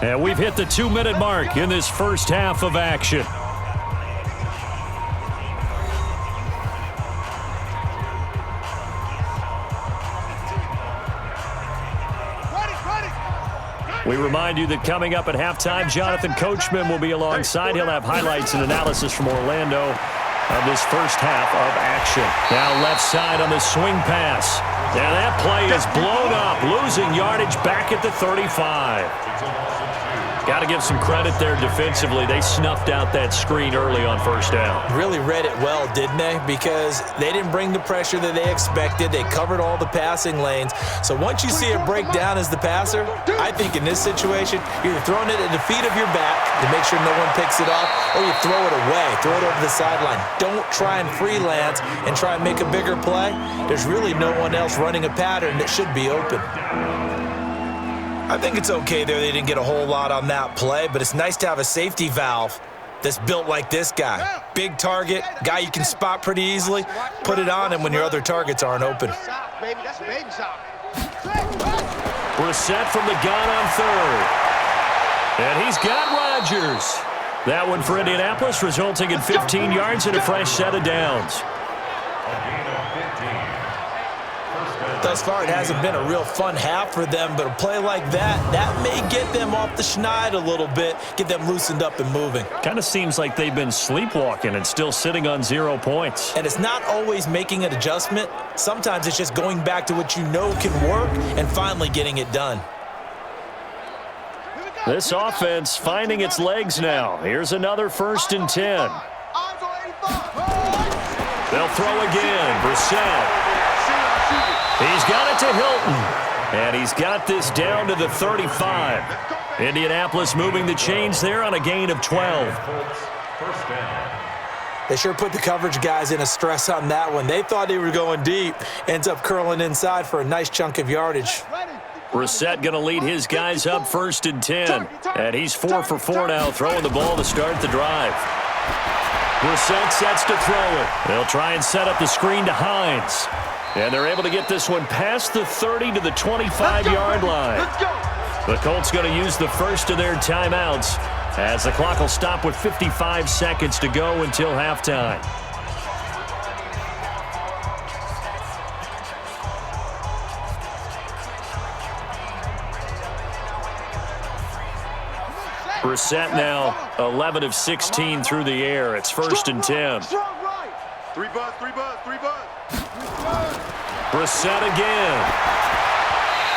And we've hit the 2-minute mark in this first half of action. We remind you that coming up at halftime, Jonathan Coachman will be alongside. He'll have highlights and analysis from Orlando of this first half of action. Now left side on the swing pass. And that play is blown up, losing yardage back at the 35. Got to give some credit there defensively. They snuffed out that screen early on first down. Really read it well, didn't they? Because they didn't bring the pressure that they expected. They covered all the passing lanes. So once you see it break down as the passer, I think in this situation, you're either throwing it at the feet of your back to make sure no one picks it off, or you throw it away, throw it over the sideline. Don't try and freelance and try and make a bigger play. There's really no one else running a pattern that should be open. I think it's okay there they didn't get a whole lot on that play, but it's nice to have a safety valve that's built like this guy. Big target, guy you can spot pretty easily. Put it on him when your other targets aren't open. Brissett from the gun on third. And he's got Rodgers. That one for Indianapolis, resulting in 15 yards and a fresh set of downs. Thus far, it hasn't been a real fun half for them, but a play like that may get them off the schneid a little bit, get them loosened up and moving. Kind of seems like they've been sleepwalking and still sitting on 0 points. And it's not always making an adjustment. Sometimes it's just going back to what you know can work and finally getting it done. This offense finding its legs now. Here's another 1st and 10. They'll throw again. Brissett. He's got it to Hilton. And he's got this down to the 35. Indianapolis moving the chains there on a gain of 12. First down. They sure put the coverage guys in a stress on that one. They thought they were going deep. Ends up curling inside for a nice chunk of yardage. Brissett going to lead his guys up 1st and 10. And he's 4 for 4 now, throwing the ball to start the drive. Brissett sets to throw it. They'll try and set up the screen to Hines. And they're able to get this one past the 30 to the 25-yard line. The Colts going to use the first of their timeouts as the clock will stop with 55 seconds to go until halftime. Brissett now 11 of 16 through the air. It's 1st and 10. 3 buzz. Brissett again.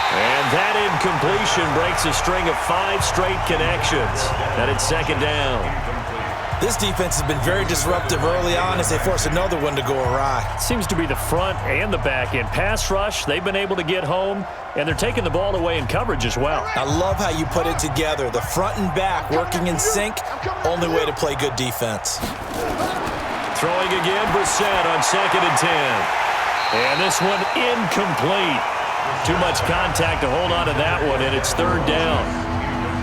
And that incompletion breaks a string of 5 straight connections. And it's 2nd down. This defense has been very disruptive early on as they force another one to go awry. Seems to be the front and the back end. Pass rush, they've been able to get home, and they're taking the ball away in coverage as well. I love how you put it together. The front and back working in sync, only way to play good defense. Throwing again, Brissett on 2nd and 10. And this one incomplete. Too much contact to hold on to that one, and it's 3rd down.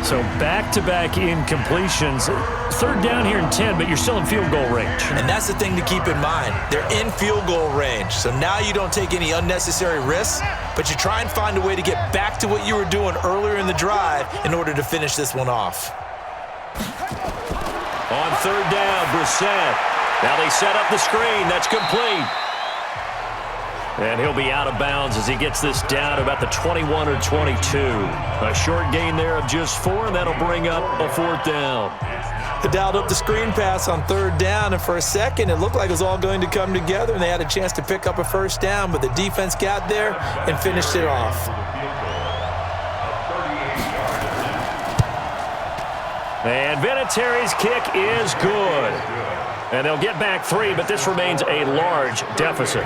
So back-to-back incompletions. 3rd down here in 10, but you're still in field goal range. And that's the thing to keep in mind. They're in field goal range. So now you don't take any unnecessary risks, but you try and find a way to get back to what you were doing earlier in the drive in order to finish this one off. On 3rd down, Brissett. Now they set up the screen. That's complete. And he'll be out of bounds as he gets this down to about the 21 or 22. A short gain there of just 4, and that'll bring up a 4th down. They dialed up the screen pass on 3rd down, and for a second it looked like it was all going to come together, and they had a chance to pick up a 1st down, but the defense got there and finished it off. And Vinatieri's kick is good. And they'll get back 3, but this remains a large deficit.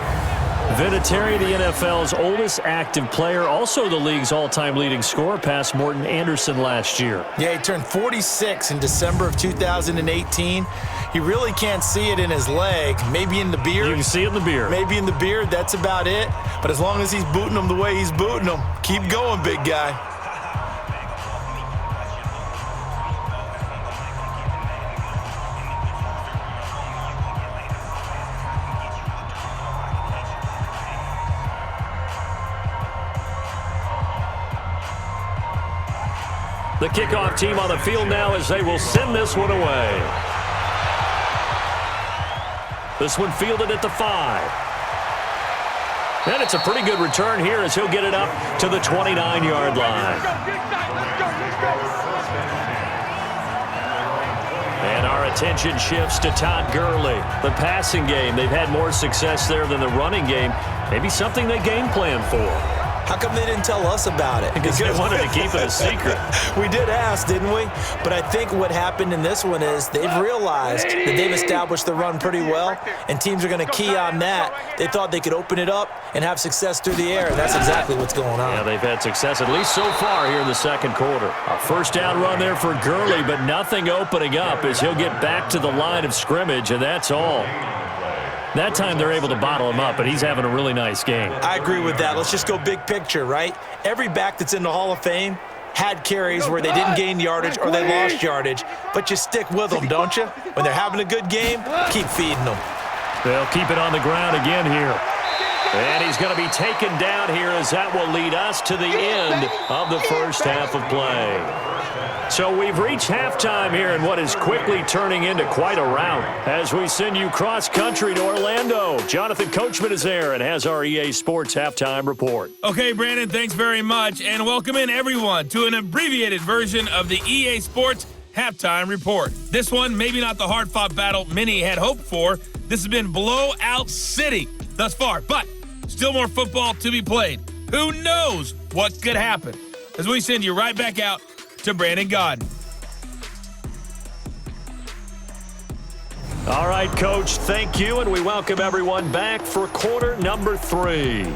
Vinatieri, the NFL's oldest active player, also the league's all-time leading scorer, past Morton Anderson last year. Yeah, he turned 46 in December of 2018. He really can't see it in his leg, maybe in the beard. You can see it in the beard. Maybe in the beard, that's about it. But as long as he's booting them the way he's booting them, keep going, big guy. The kickoff team on the field now as they will send this one away. This one fielded at the 5. And it's a pretty good return here as he'll get it up to the 29-yard line. And our attention shifts to Todd Gurley. The passing game, they've had more success there than the running game. Maybe something they game plan for. How come they didn't tell us about it? Because they wanted to keep it a secret. We did ask, didn't we? But I think what happened in this one is they've realized that they've established the run pretty well, and teams are going to key on that. They thought they could open it up and have success through the air, and that's exactly what's going on. Yeah, they've had success, at least so far here in the 2nd quarter. A 1st down run there for Gurley, but nothing opening up as he'll get back to the line of scrimmage, and that's all. That time they're able to bottle him up, but he's having a really nice game. I agree with that. Let's just go big picture, right? Every back that's in the Hall of Fame had carries where they didn't gain yardage or they lost yardage, but you stick with them, don't you? When they're having a good game, keep feeding them. They'll keep it on the ground again here. And he's going to be taken down here as that will lead us to the end of the first half of play. So we've reached halftime here in what is quickly turning into quite a rout as we send you cross-country to Orlando. Jonathan Coachman is there and has our EA Sports halftime report. Okay, Brandon, thanks very much, and welcome in everyone to an abbreviated version of the EA Sports halftime report. This one, maybe not the hard-fought battle many had hoped for. This has been blowout city thus far, but still more football to be played. Who knows what could happen? As we send you right back out to Brandon Godden. All right, Coach, thank you, and we welcome everyone back for quarter number 3.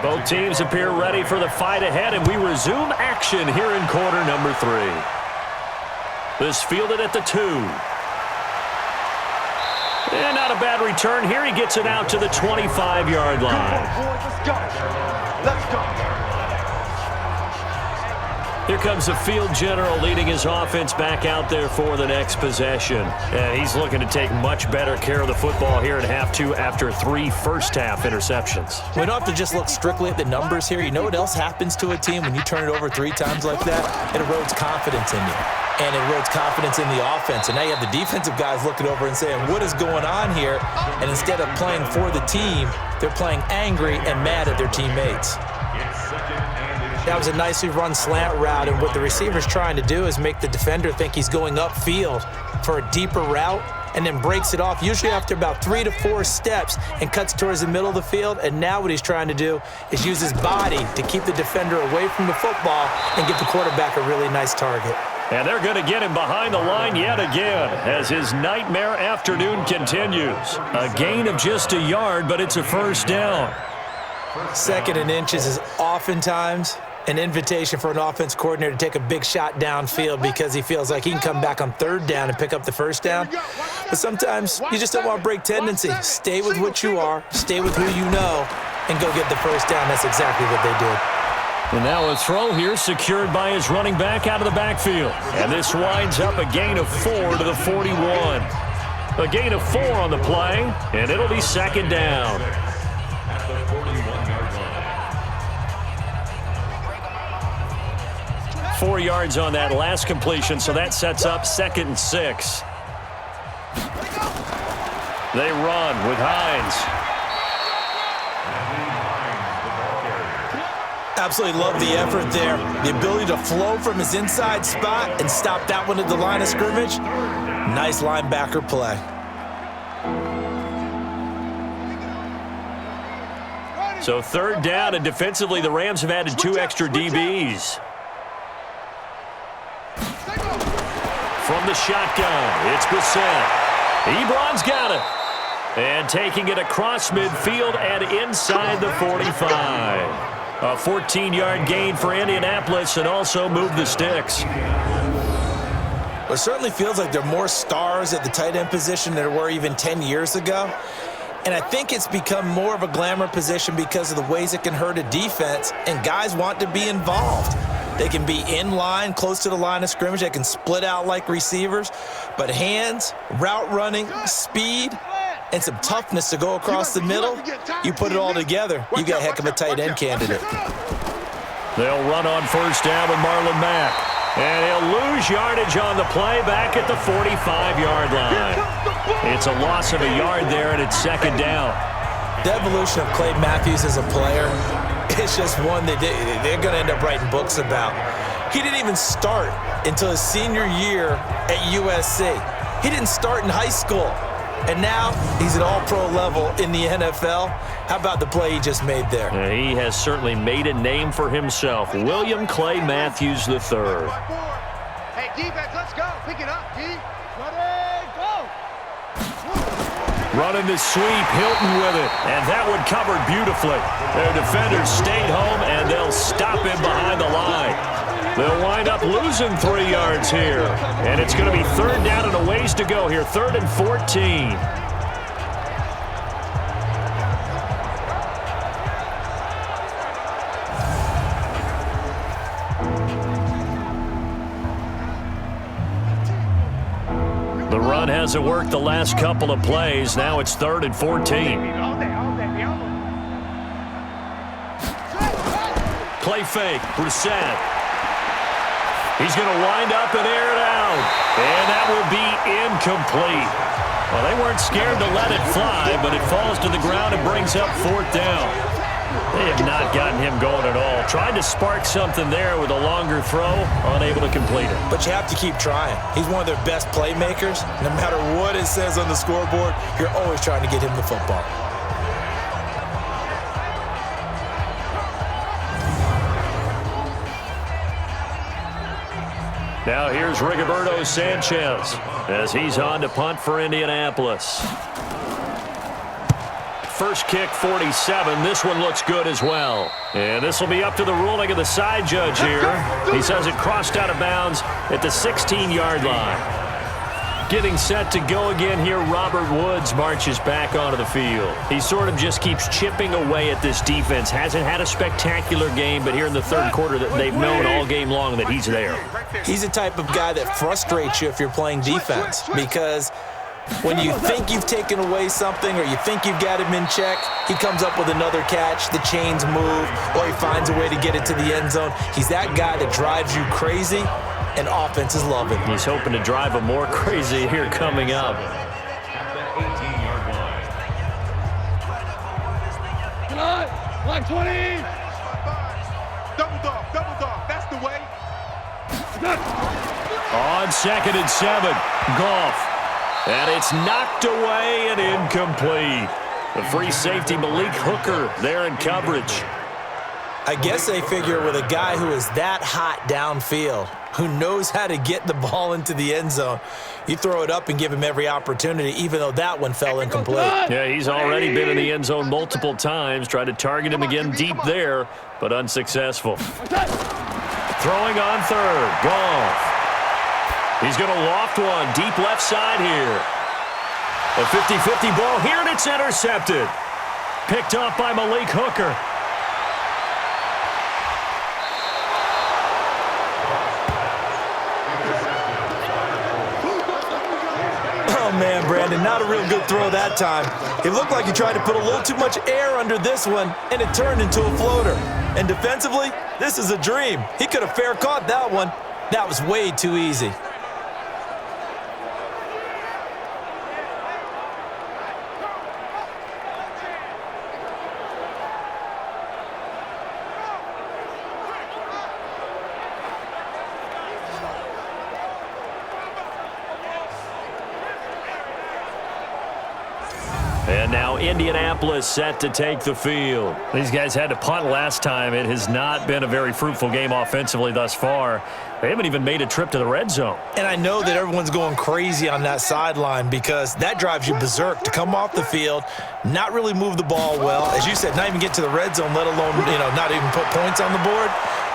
Both teams appear ready for the fight ahead, and we resume action here in quarter number 3. This fielded at the 2. And not a bad return here. He gets it out to the 25-yard line. Let's go. Let's go. Here comes the field general leading his offense back out there for the next possession. And he's looking to take much better care of the football here in half 2 after 3 first-half interceptions. We don't have to just look strictly at the numbers here. You know what else happens to a team when you turn it over 3 times like that? It erodes confidence in you. And it erodes confidence in the offense. And now you have the defensive guys looking over and saying, what is going on here? And instead of playing for the team, they're playing angry and mad at their teammates. That was a nicely run slant route, and what the receiver's trying to do is make the defender think he's going upfield for a deeper route and then breaks it off, usually after about 3 to 4 steps, and cuts towards the middle of the field. And now what he's trying to do is use his body to keep the defender away from the football and give the quarterback a really nice target. And they're going to get him behind the line yet again as his nightmare afternoon continues. A gain of just a yard, but it's a first down. 2nd and inches is oftentimes an invitation for an offense coordinator to take a big shot downfield because he feels like he can come back on 3rd down and pick up the first down. But sometimes you just don't want to break tendency. Stay with what you are, stay with who you know, and go get the first down. That's exactly what they did. And now a throw here secured by his running back out of the backfield. And this winds up a gain of 4 to the 41. A gain of 4 on the play, and it'll be 2nd down. 4 yards on that last completion, so that sets up 2nd and 6. They run with Hines. Absolutely love the effort there. The ability to flow from his inside spot and stop that one at the line of scrimmage. Nice linebacker play. So 3rd down, and defensively the Rams have added 2 extra DBs. From the shotgun, it's Brissett. Ebron's got it. And taking it across midfield and inside the 45. A 14-yard gain for Indianapolis and also moved the sticks. Well, it certainly feels like there are more stars at the tight end position than there were even 10 years ago. And I think it's become more of a glamour position because of the ways it can hurt a defense, and guys want to be involved. They can be in line, close to the line of scrimmage. They can split out like receivers. But hands, route running, speed, and some toughness to go across the middle, you put it all together, you got a heck of a tight end candidate. They'll run on 1st down with Marlon Mack. And he'll lose yardage on the play back at the 45-yard line. It's a loss of a yard there, and it's 2nd down. The evolution of Clay Matthews as a player, it's just one that they're going to end up writing books about. He didn't even start until his senior year at USC. He didn't start in high school. And now he's at all-pro level in the NFL. How about the play he just made there? Yeah, he has certainly made a name for himself. William Clay Matthews III. Hey, defense, let's go. Pick it up, D. Ready, go. Running the sweep, Hilton with it. And that one covered beautifully. Their defenders stayed home, and they'll stop him behind the line. They'll wind up losing 3 yards here. And it's going to be 3rd down and a ways to go here. 3rd and 14. The run hasn't worked the last couple of plays. Now it's 3rd and 14. Play fake, Brissett. He's going to wind up and air it out. And that will be incomplete. Well, they weren't scared to let it fly, but it falls to the ground and brings up 4th down. They have not gotten him going at all. Tried to spark something there with a longer throw, unable to complete it. But you have to keep trying. He's one of their best playmakers. No matter what it says on the scoreboard, you're always trying to get him the football. Now here's Rigoberto Sanchez as he's on to punt for Indianapolis. first kick 47. This one looks good as well. And this will be up to the ruling of the side judge here. He says it crossed out of bounds at the 16-yard line. Getting set to go again here, Robert Woods marches back onto the field. He sort of just keeps chipping away at this defense. Hasn't had a spectacular game, but here in the third quarter that they've known all game long that he's there. He's the type of guy that frustrates you if you're playing defense, because when you think you've taken away something or you think you've got him in check, he comes up with another catch, the chains move, or he finds a way to get it to the end zone. He's that guy that drives you crazy, and offenses love it. He's hoping to drive him more crazy here coming up. Come on, like 20. Double dog, that's the way. On 2nd and 7, Goff. And it's knocked away and incomplete. The free safety, Malik Hooker, there in coverage. I guess they figure with a guy who is that hot downfield, who knows how to get the ball into the end zone, you throw it up and give him every opportunity, even though that one fell incomplete. Yeah, he's already been in the end zone multiple times. Tried to target him again deep there, but unsuccessful. Throwing on third, Goff. He's going to loft one deep left side here. A 50-50 ball here, and it's intercepted. Picked off by Malik Hooker. Oh, man, Brandon, not a real good throw that time. It looked like he tried to put a little too much air under this one, and it turned into a floater. And defensively, this is a dream. He could have fair caught that one. That was way too easy. And now Indianapolis set to take the field. These guys had to punt last time. It has not been a very fruitful game offensively thus far. They haven't even made a trip to the red zone. And I know that everyone's going crazy on that sideline because that drives you berserk to come off the field, not really move the ball well. As you said, not even get to the red zone, let alone, not even put points on the board.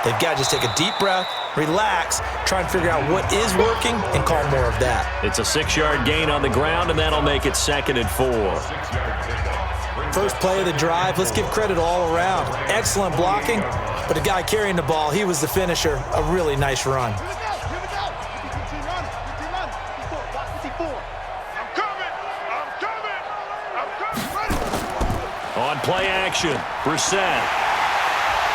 They've got to just take a deep breath, relax, try and figure out what is working, and call more of that. It's a 6-yard gain on the ground, and that'll make it 2nd and 4. First play of the drive, let's give credit all around. Excellent blocking, but the guy carrying the ball, he was the finisher. A really nice run. On play action, Brissett.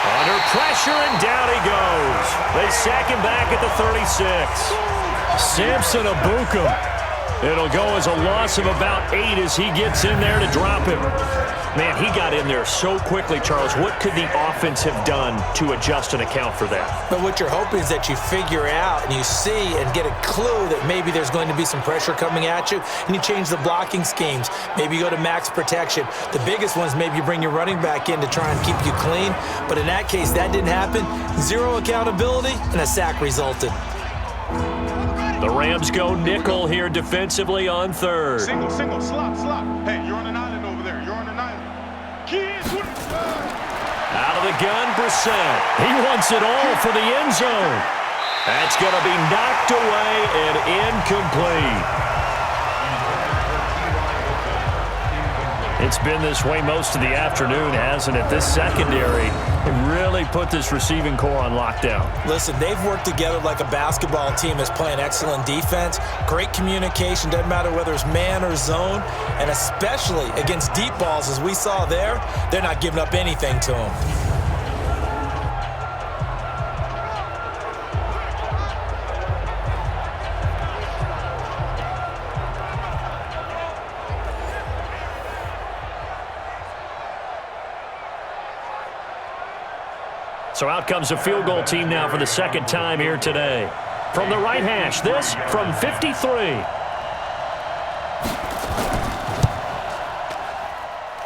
Under pressure, and down he goes. They sack him back at the 36. Samson Abukum. It'll go as a loss of about 8 as he gets in there to drop him. Man, he got in there so quickly, Charles. What could the offense have done to adjust and account for that? But what you're hoping is that you figure out and you see and get a clue that maybe there's going to be some pressure coming at you, and you change the blocking schemes. Maybe you go to max protection. The biggest one is maybe you bring your running back in to try and keep you clean. But in that case, that didn't happen. Zero accountability, and a sack resulted. The Rams go nickel here defensively on third. Single, slot. Hey, you're on an island over there. You're on an island. Kids, Out of the gun, Brissett. He wants it all for the end zone. That's going to be knocked away and incomplete. It's been this way most of the afternoon, hasn't it? This secondary really put this receiving core on lockdown. Listen, they've worked together like a basketball team that's playing excellent defense. Great communication, doesn't matter whether it's man or zone. And especially against deep balls, as we saw there, they're not giving up anything to them. So out comes a field goal team now for the second time here today. From the right hash, this from 53.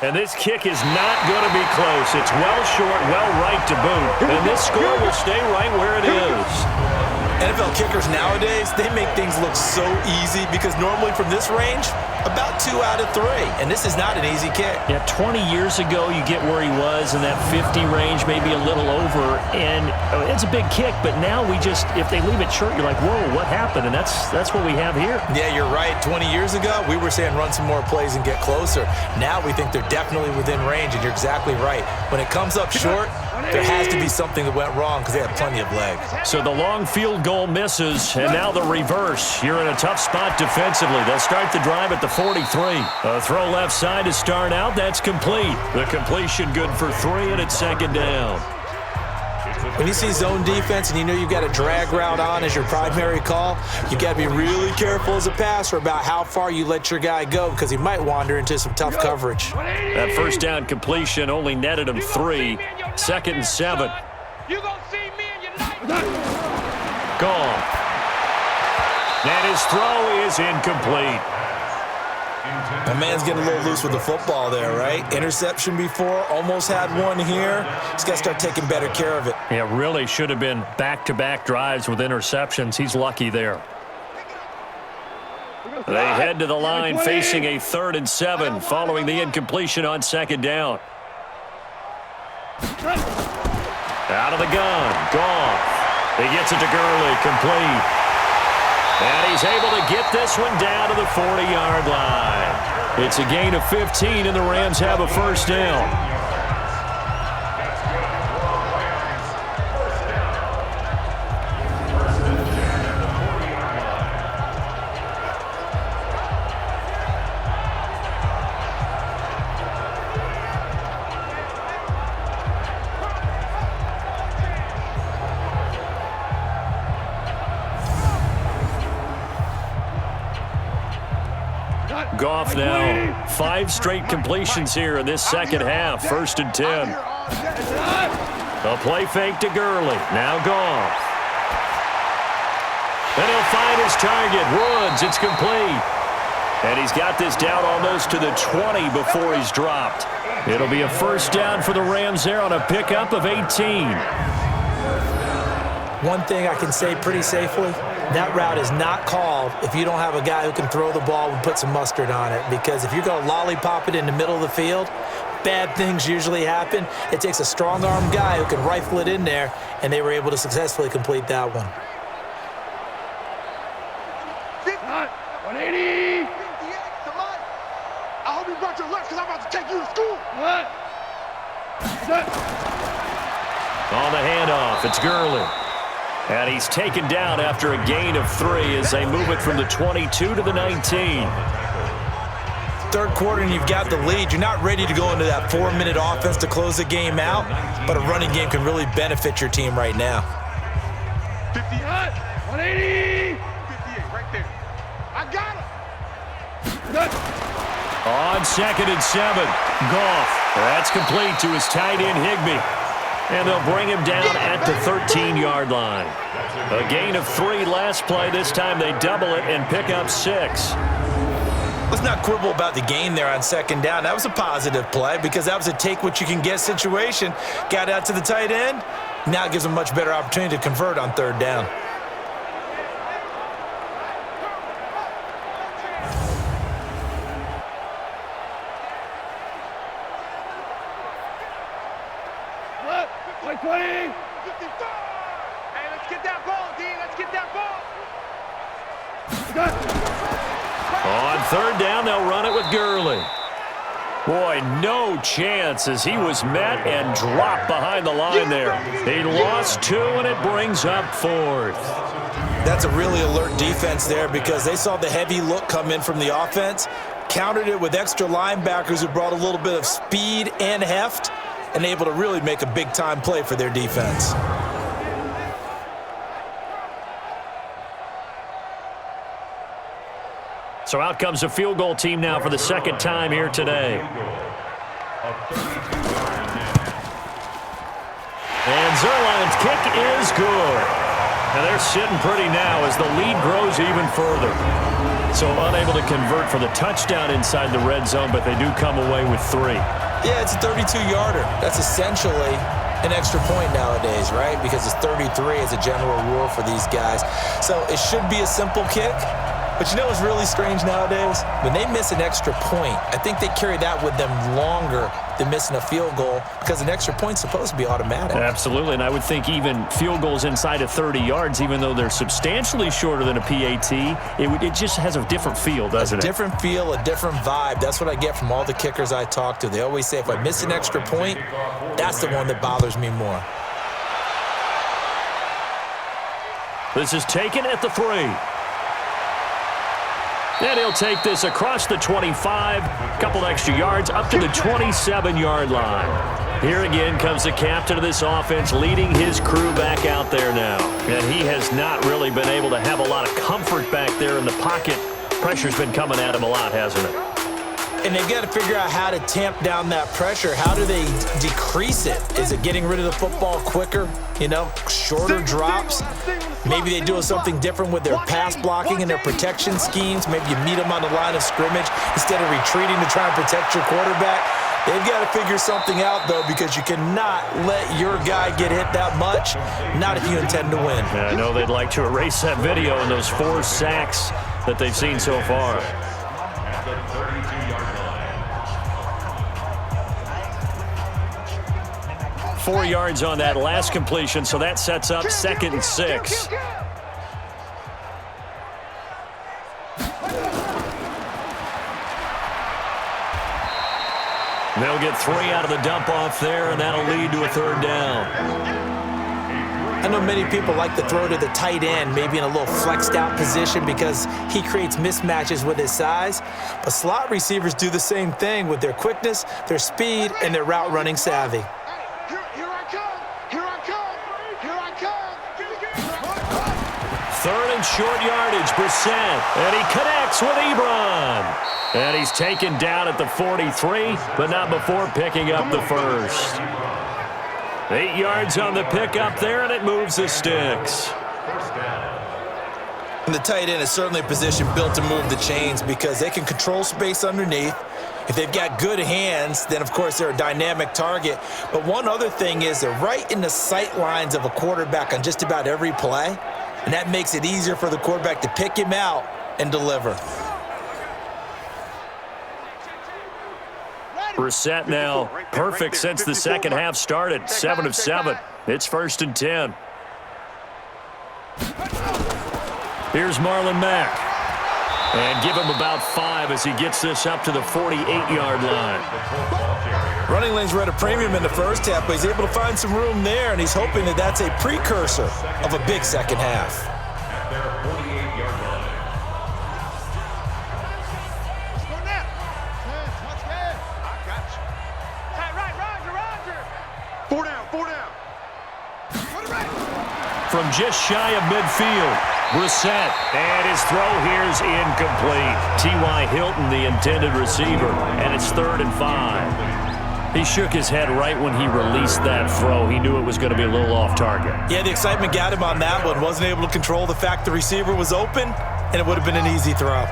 And this kick is not going to be close. It's well short, well right to boot. And this score will stay right where it is. NFL kickers nowadays, they make things look so easy because normally from this range, about 2 out of 3. And this is not an easy kick. Yeah, 20 years ago, you get where he was in that 50 range, maybe a little over. And it's a big kick, but now we just, if they leave it short, you're like, whoa, what happened? And that's what we have here. Yeah, you're right. 20 years ago, we were saying run some more plays and get closer. Now we think they're definitely within range, and you're exactly right. When it comes up short, there has to be something that went wrong because they have plenty of legs. So the long field goal misses, and now the reverse. You're in a tough spot defensively. They'll start the drive at the 43. A throw left side to start out. That's complete. The completion good for 3, and it's second down. When you see zone defense and you know you've got a drag route on as your primary call, you got to be really careful as a passer about how far you let your guy go because he might wander into some tough coverage. That first down completion only netted him 3. Second and 7. You gonna see me and your Gone. And his throw is incomplete. My man's getting a little loose with the football there, right? Interception before, almost had one here. He's got to start taking better care of it. Yeah, really should have been back-to-back drives with interceptions. He's lucky there. They head to the line facing a 3rd and 7 following the incompletion on second down. Out of the gun. Goff. He gets it to Gurley. Complete. And he's able to get this one down to the 40-yard line. It's a gain of 15, and the Rams have a first down. Goff now 5 straight completions here in this second half. 1st and 10. A play fake to Gurley. Now Goff. And he'll find his target. Woods, it's complete. And he's got this down almost to the 20 before he's dropped. It'll be a first down for the Rams there on a pickup of 18. One thing I can say pretty safely, that route is not called if you don't have a guy who can throw the ball and put some mustard on it. Because if you're going to lollipop it in the middle of the field, bad things usually happen. It takes a strong-armed guy who can rifle it in there, and they were able to successfully complete that one. 180. I hope you brought your lunch because I'm about to take you to school. On the handoff, it's Gurley. And he's taken down after a gain of 3 as they move it from the 22 to the 19. Third quarter and you've got the lead. You're not ready to go into that 4-minute offense to close the game out, but a running game can really benefit your team right now. 50, 180. 58, right there. I got him. On 2nd and 7, Goff. That's complete to his tight end, Higbee. And they'll bring him down at the 13-yard line. A gain of 3 last play. This time they double it and pick up 6. Let's not quibble about the gain there on second down. That was a positive play because that was a take-what-you-can-get situation. Got out to the tight end. Now it gives them a much better opportunity to convert on 3rd down. Hey, let's get that ball, D. Let's get that ball. On 3rd down, they'll run it with Gurley. Boy, no chance as he was met and dropped behind the line there. He lost 2, and it brings up 4th. That's a really alert defense there because they saw the heavy look come in from the offense, countered it with extra linebackers who brought a little bit of speed and heft, and able to really make a big-time play for their defense. So out comes a field goal team now for the 2nd time here today. And Zerline's kick is good. And they're sitting pretty now as the lead grows even further. So unable to convert for the touchdown inside the red zone, but they do come away with 3. Yeah, it's a 32-yarder. That's essentially an extra point nowadays, right? Because it's 33 as a general rule for these guys. So it should be a simple kick. But you know what's really strange nowadays? When they miss an extra point, I think they carry that with them longer than missing a field goal because an extra point's supposed to be automatic. Absolutely, and I would think even field goals inside of 30 yards, even though they're substantially shorter than a PAT, it just has a different feel, doesn't it? A different feel, a different vibe. That's what I get from all the kickers I talk to. They always say if I miss an extra point, that's the one that bothers me more. This is taken at the 3. And he'll take this across the 25, a couple extra yards, up to the 27-yard line. Here again comes the captain of this offense, leading his crew back out there now. And he has not really been able to have a lot of comfort back there in the pocket. Pressure's been coming at him a lot, hasn't it? And they've got to figure out how to tamp down that pressure. How do they decrease it? Is it getting rid of the football quicker? You know, shorter drops? Maybe they do something different with their pass blocking and their protection schemes. Maybe you meet them on the line of scrimmage instead of retreating to try and protect your quarterback. They've got to figure something out, though, because you cannot let your guy get hit that much, not if you intend to win. Yeah, I know they'd like to erase that video and those 4 sacks that they've seen so far. 4 yards on that last completion, so that sets up 2nd and 6. They'll get 3 out of the dump off there, and that'll lead to a 3rd down. I know many people like to throw to the tight end, maybe in a little flexed out position because he creates mismatches with his size. But slot receivers do the same thing with their quickness, their speed, and their route running savvy. Third and short yardage, Brissett, and he connects with Ebron. And he's taken down at the 43, but not before picking up the 1st. 8 yards on the pickup there, and it moves the sticks. And the tight end is certainly a position built to move the chains because they can control space underneath. If they've got good hands, then, of course, they're a dynamic target. But one other thing is they're right in the sight lines of a quarterback on just about every play. And that makes it easier for the quarterback to pick him out and deliver. Brissett now perfect since the second half started. 7 of 7. It's 1st and 10. Here's Marlon Mack. And give him about 5 as he gets this up to the 48-yard line. Running lanes were at a premium in the first half, but he's able to find some room there, and he's hoping that that's a precursor of a big second half. At their 48-yard line. Let's go now. Let's go. I got you. Right, Roger. 4 down. Put it right. From just shy of midfield, Brissett, and his throw here's incomplete. T.Y. Hilton, the intended receiver, and it's 3rd and 5. He shook his head right when he released that throw. He knew it was going to be a little off target. Yeah, the excitement got him on that one. Wasn't able to control the fact the receiver was open, and it would have been an easy throw.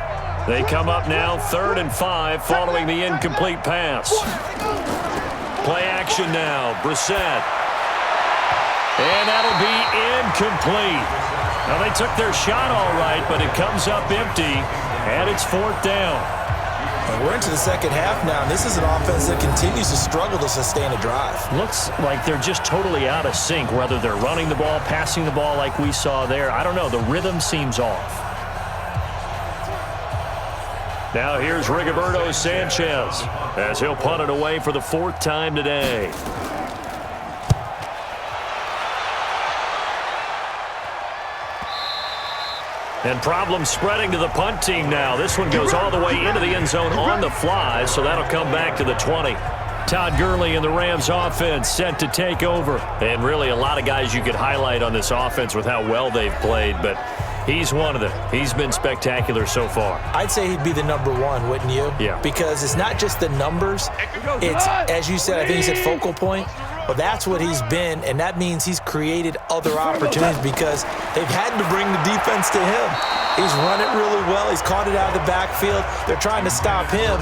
They come up now 3rd and 5 following the incomplete pass. Play action now, Brissett. And that'll be incomplete. Now, they took their shot all right, but it comes up empty, and it's 4th down. And we're into the second half now, and this is an offense that continues to struggle to sustain a drive. Looks like they're just totally out of sync, whether they're running the ball, passing the ball like we saw there. I don't know. The rhythm seems off. Now here's Rigoberto Sanchez as he'll punt it away for the 4th time today. And problems spreading to the punt team now. This one goes all the way into the end zone on the fly, so that'll come back to the 20. Todd Gurley and the Rams offense set to take over. And really a lot of guys you could highlight on this offense with how well they've played, but he's one of them. He's been spectacular so far. I'd say he'd be the #1, wouldn't you? Yeah. Because it's not just the numbers. It's, as you said, I think you said focal point. Well, that's what he's been, and that means he's created other opportunities because they've had to bring the defense to him. He's run it really well. He's caught it out of the backfield. They're trying to stop him.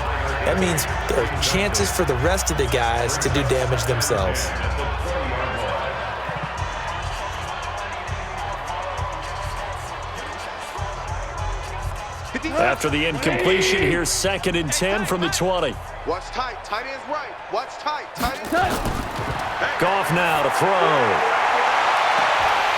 That means there are chances for the rest of the guys to do damage themselves. After the incompletion, here's 2nd and 10 from the 20. Watch tight. Tight end's right. Watch tight. Tight end. Goff now to throw.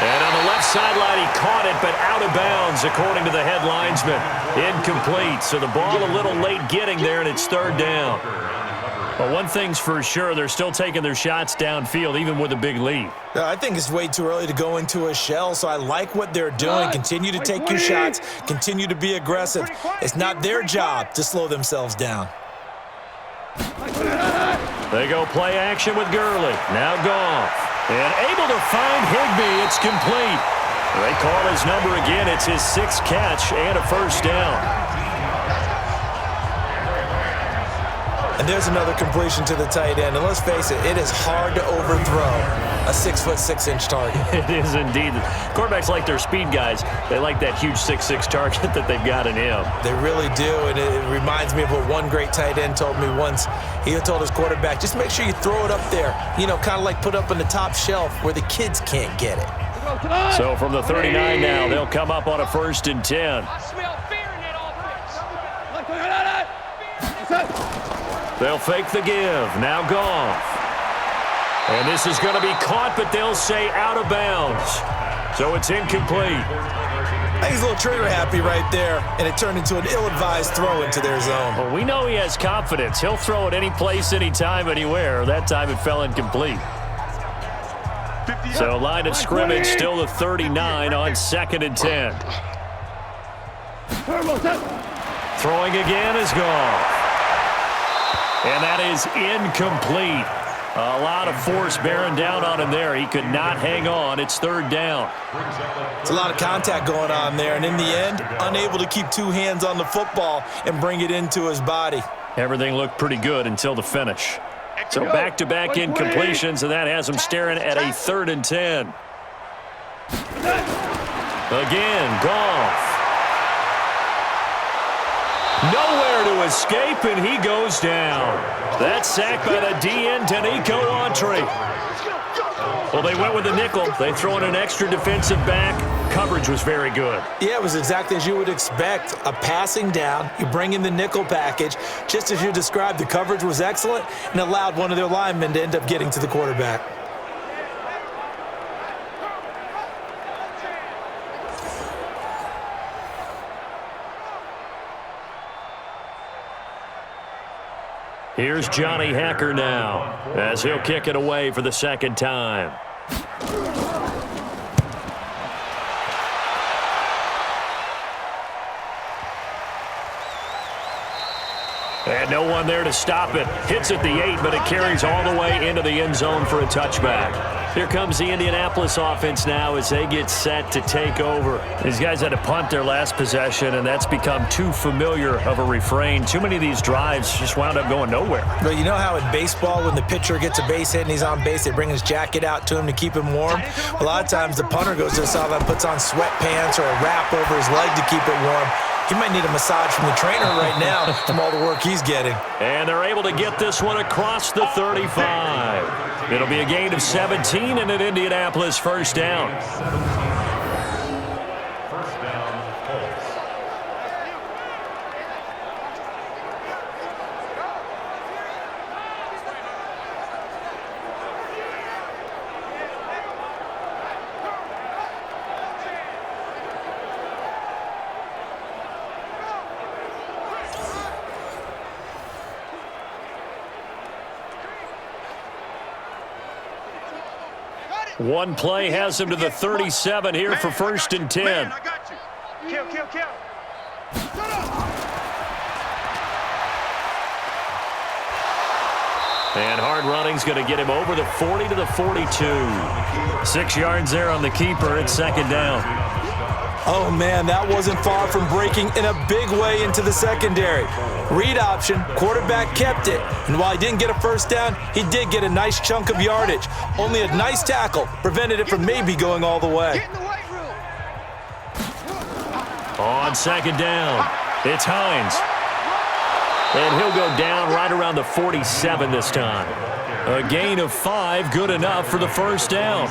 And on the left sideline, he caught it, but out of bounds, according to the head linesman. Incomplete, so the ball a little late getting there, and it's 3rd down. Well, one thing's for sure, they're still taking their shots downfield, even with a big lead. I think it's way too early to go into a shell, so I like what they're doing. Continue to take your shots. Continue to be aggressive. It's not their job to slow themselves down. They go play action with Gurley. Now Goff. And able to find Higbee. It's complete. They call his number again. It's his 6th catch and a 1st down. And there's another completion to the tight end. And let's face it, it is hard to overthrow a 6'6" target. It is indeed. Quarterbacks like their speed guys. They like that huge 6'6" target that they've got in him. They really do, and it reminds me of what one great tight end told me once. He told his quarterback, just make sure you throw it up there, you know, kind of like put up on the top shelf where the kids can't get it. So from the 39 now, they'll come up on a 1st and 10. I smell fear in that offense. They'll fake the give. Now Goff. And this is going to be caught, but they'll say out of bounds. So it's incomplete. I think he's a little trigger happy right there, and it turned into an ill-advised throw into their zone. Well, we know he has confidence. He'll throw it any place, anytime, anywhere. That time it fell incomplete. So line of scrimmage still the 39 on 2nd and 10. Throwing again is Goff. And that is incomplete. A lot of force bearing down on him there. He could not hang on. It's 3rd down. It's a lot of contact going on there, and in the end, unable to keep 2 hands on the football and bring it into his body. Everything looked pretty good until the finish. So back-to-back incompletions, and that has him staring at a 3rd and 10. Again, Goff. Nowhere to escape, and he goes down. That's sacked by the DN, Danico Autry. Well, they went with the nickel. They throw in an extra defensive back. Coverage was very good. Yeah, it was exactly as you would expect. A passing down, you bring in the nickel package. Just as you described, the coverage was excellent and allowed one of their linemen to end up getting to the quarterback. Here's Johnny Hacker now as he'll kick it away for the 2nd time. And no one there to stop it. Hits at the 8, but it carries all the way into the end zone for a touchback. Here comes the Indianapolis offense now as they get set to take over. These guys had to punt their last possession, and that's become too familiar of a refrain. Too many of these drives just wound up going nowhere. But you know how in baseball, when the pitcher gets a base hit and he's on base, they bring his jacket out to him to keep him warm? A lot of times the punter goes to the sideline, puts on sweatpants or a wrap over his leg to keep it warm. He might need a massage from the trainer right now from all the work he's getting. And they're able to get this one across the 35. It'll be a gain of 17 and an Indianapolis 1st down. First down, Colts. One play has him to the 37 here for 1st and 10. Man, I got you. Kill. And hard running's going to get him over the 40 to the 42. 6 yards there on the keeper. It's 2nd down. Oh, man, that wasn't far from breaking in a big way into the secondary. Read option, quarterback kept it. And while he didn't get a 1st down, he did get a nice chunk of yardage. Only a nice tackle prevented it from maybe going all the way. Get in the weight room. On 2nd down, it's Hines. And he'll go down right around the 47 this time. A gain of 5, good enough for the 1st down.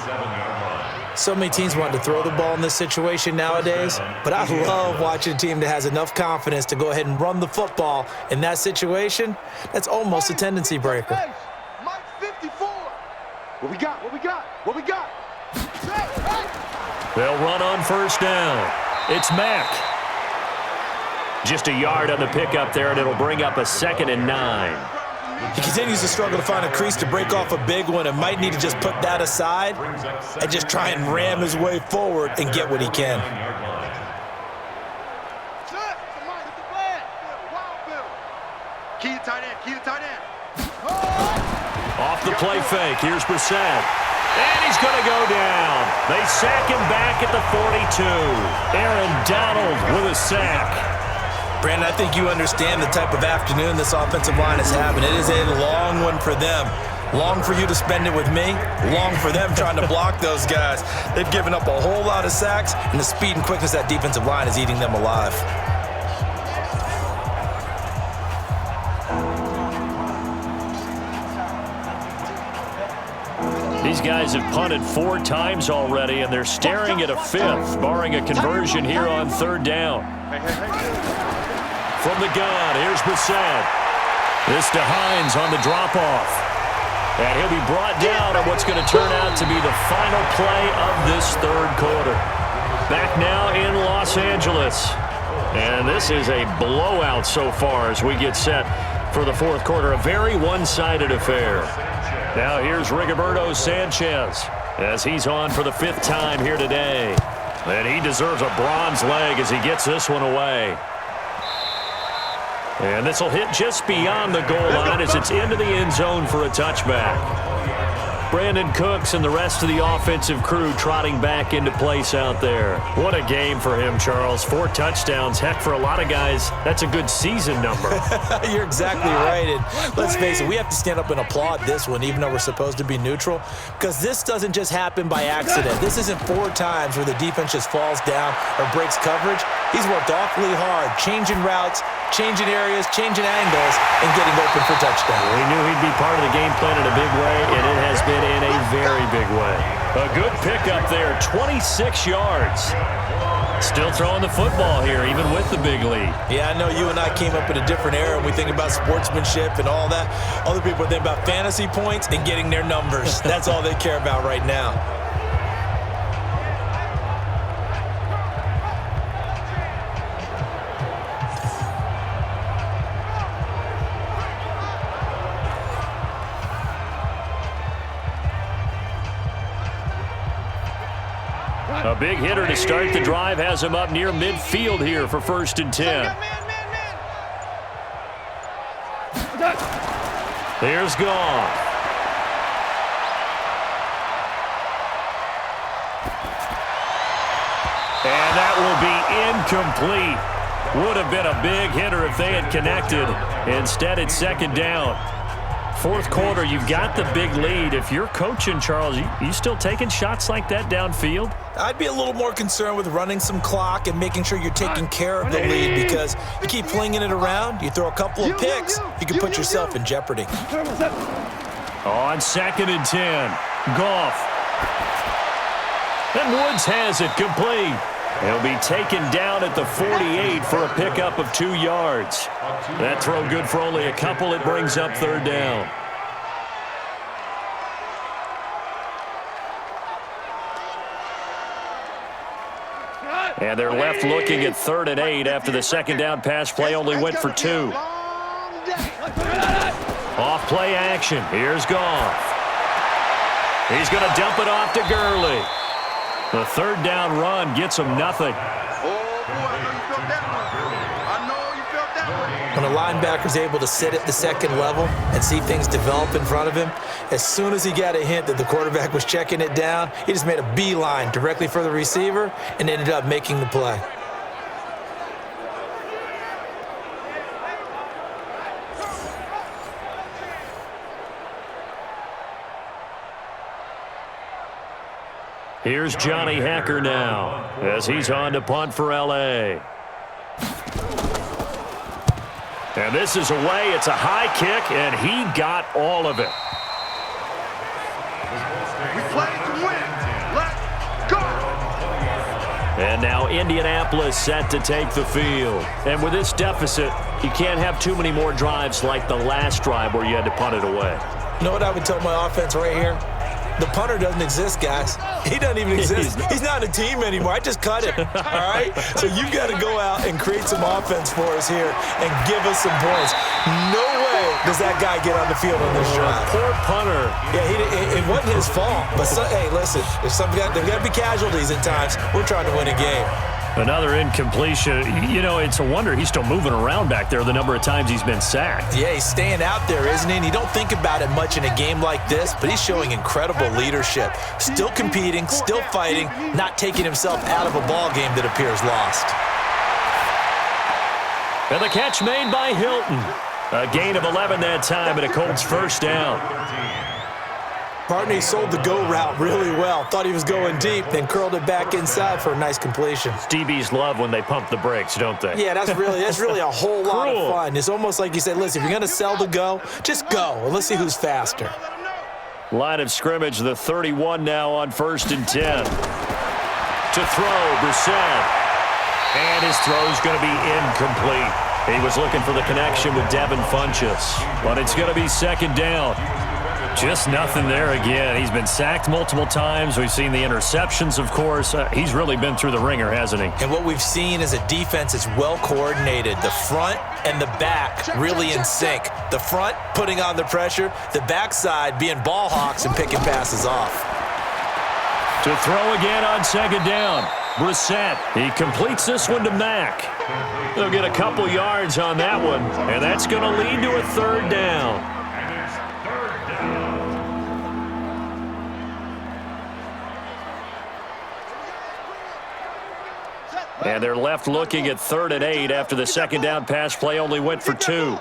So many teams want to throw the ball in this situation nowadays, but I love watching a team that has enough confidence to go ahead and run the football in that situation. That's almost a tendency breaker. Mike 54. What we got? What we got? What we got? They'll run on first down. It's Mack. Just a yard on the pickup there, and it'll bring up a 2nd and 9. He continues to struggle to find a crease to break off a big one and might need to just put that aside and just try and ram his way forward and get what he can. Key to tight end. Key to tight end. Off the play fake. Here's Brissett. And he's going to go down. They sack him back at the 42. Aaron Donald with a sack. Brandon, I think you understand the type of afternoon this offensive line is having. It is a long one for them. Long for you to spend it with me. Long for them trying to block those guys. They've given up a whole lot of sacks, and the speed and quickness of that defensive line is eating them alive. These guys have punted 4 times already, and they're staring at a 5th, barring a conversion here on 3rd down. From the gun, here's Brissett. This to Hines on the drop-off. And he'll be brought down on what's going to turn out to be the final play of this 3rd quarter. Back now in Los Angeles. And this is a blowout so far as we get set for the 4th quarter. A very one-sided affair. Now here's Rigoberto Sanchez as he's on for the 5th time here today. And he deserves a bronze leg as he gets this one away. And this will hit just beyond the goal line as it's into the end zone for a touchback. Brandon Cooks and the rest of the offensive crew trotting back into place out there. What a game for him, Charles. 4 touchdowns. Heck, for a lot of guys, that's a good season number. You're exactly right. And let's face it, we have to stand up and applaud this one, even though we're supposed to be neutral, because this doesn't just happen by accident. This isn't 4 times where the defense just falls down or breaks coverage. He's worked awfully hard, changing routes, changing areas, changing angles, and getting open for touchdown. We knew he'd be part of the game plan in a big way, and it has been in a very big way. A good pickup there, 26 yards. Still throwing the football here, even with the big lead. Yeah, I know you and I came up in a different era, and we think about sportsmanship and all that. Other people think about fantasy points and getting their numbers. That's all they care about right now. A big hitter to start the drive has him up near midfield here for 1st and 10. Here's Goff. And that will be incomplete. Would have been a big hitter if they had connected. Instead, it's 2nd down. 4th quarter, you've got the big lead. If you're coaching, Charles, you still taking shots like that downfield? I'd be a little more concerned with running some clock and making sure you're taking care of the lead, because you keep flinging it around, you throw a couple of picks, you can put yourself in jeopardy. On 2nd and 10, Goff. And Woods has it complete. He'll be taken down at the 48 for a pickup of 2 yards. That throw good for only a couple. It brings up 3rd down. And they're left looking at 3rd and 8 after the 2nd down pass play only went for 2. Off play action. Here's Goff. He's going to dump it off to Gurley. The 3rd down run gets him nothing. When a linebacker's able to sit at the 2nd level and see things develop in front of him, as soon as he got a hint that the quarterback was checking it down, he just made a beeline directly for the receiver and ended up making the play. Here's Johnny Hacker now as he's on to punt for L.A. And this is away. It's a high kick, and he got all of it. We play to win. Let's And now Indianapolis set to take the field. And with this deficit, you can't have too many more drives like the last drive where you had to punt it away. You know what I would tell my offense right here? The punter doesn't exist, guys. He doesn't even exist. He's not a team anymore. I just cut him, all right? So you've got to go out and create some offense for us here and give us some points. No way does that guy get on the field on this drive. Poor punter. Yeah, it wasn't his fault. But, hey, listen, there's got to be casualties at times. We're trying to win a game. Another incompletion. You know, it's a wonder he's still moving around back there the number of times he's been sacked. Yeah, he's staying out there, isn't he? And you don't think about it much in a game like this, but he's showing incredible leadership. Still competing, still fighting, not taking himself out of a ball game that appears lost. And the catch made by Hilton. A gain of 11 that time and a Colts first down. Partner, he sold the go route really well. Thought he was going deep, then curled it back inside for a nice completion. DBs love when they pump the brakes, don't they? Yeah, that's really a whole lot of fun. It's almost like you said, listen, if you're going to sell the go, just go, and let's see who's faster. Line of scrimmage, the 31 now on 1st and 10. To throw, Brissett. And his throw's going to be incomplete. He was looking for the connection with Devin Funchess, but it's going to be 2nd down. Just nothing there again. He's been sacked multiple times. We've seen the interceptions, of course. He's really been through the ringer, hasn't he? And what we've seen is a defense that's well coordinated. The front and the back really in sync. The front putting on the pressure, the backside being ball hawks and picking passes off. To throw again on 2nd down. Brissett, he completes this one to Mack. They'll get a couple yards on that one, and that's going to lead to a 3rd down. And they're left looking at 3rd and 8 after the 2nd down pass play only went for 2.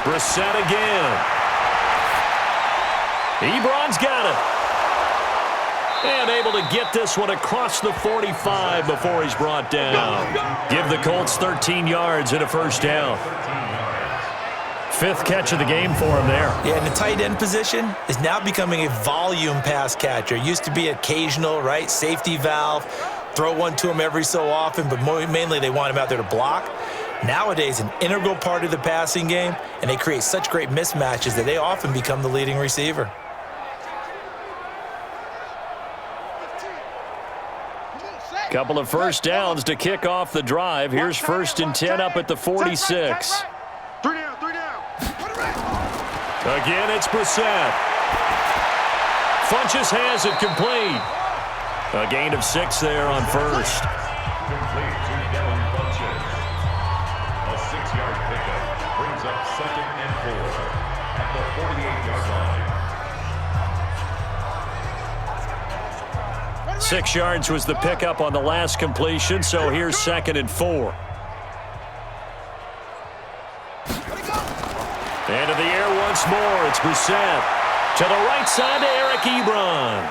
Brissett again. Ebron's got it. And able to get this one across the 45 before he's brought down. Give the Colts 13 yards and a 1st down. 5th catch of the game for him there. Yeah, and the tight end position is now becoming a volume pass catcher. It used to be occasional, right? Safety valve. Throw one to him every so often, but mainly they want him out there to block. Nowadays, an integral part of the passing game, and they create such great mismatches that they often become the leading receiver. Couple of 1st downs to kick off the drive. Here's 1st and 10 up at the 46. 3 down. Again, it's Brissett. Funchess has it complete. A gain of 6 there on 1st. Complete to Devin Funchess. A 6-yard pickup brings up 2nd and 4 at the 48-yard line. 6 yards was the pickup on the last completion, so here's 2nd and 4. And in the air once more, it's Brissett. To the right side to Eric Ebron.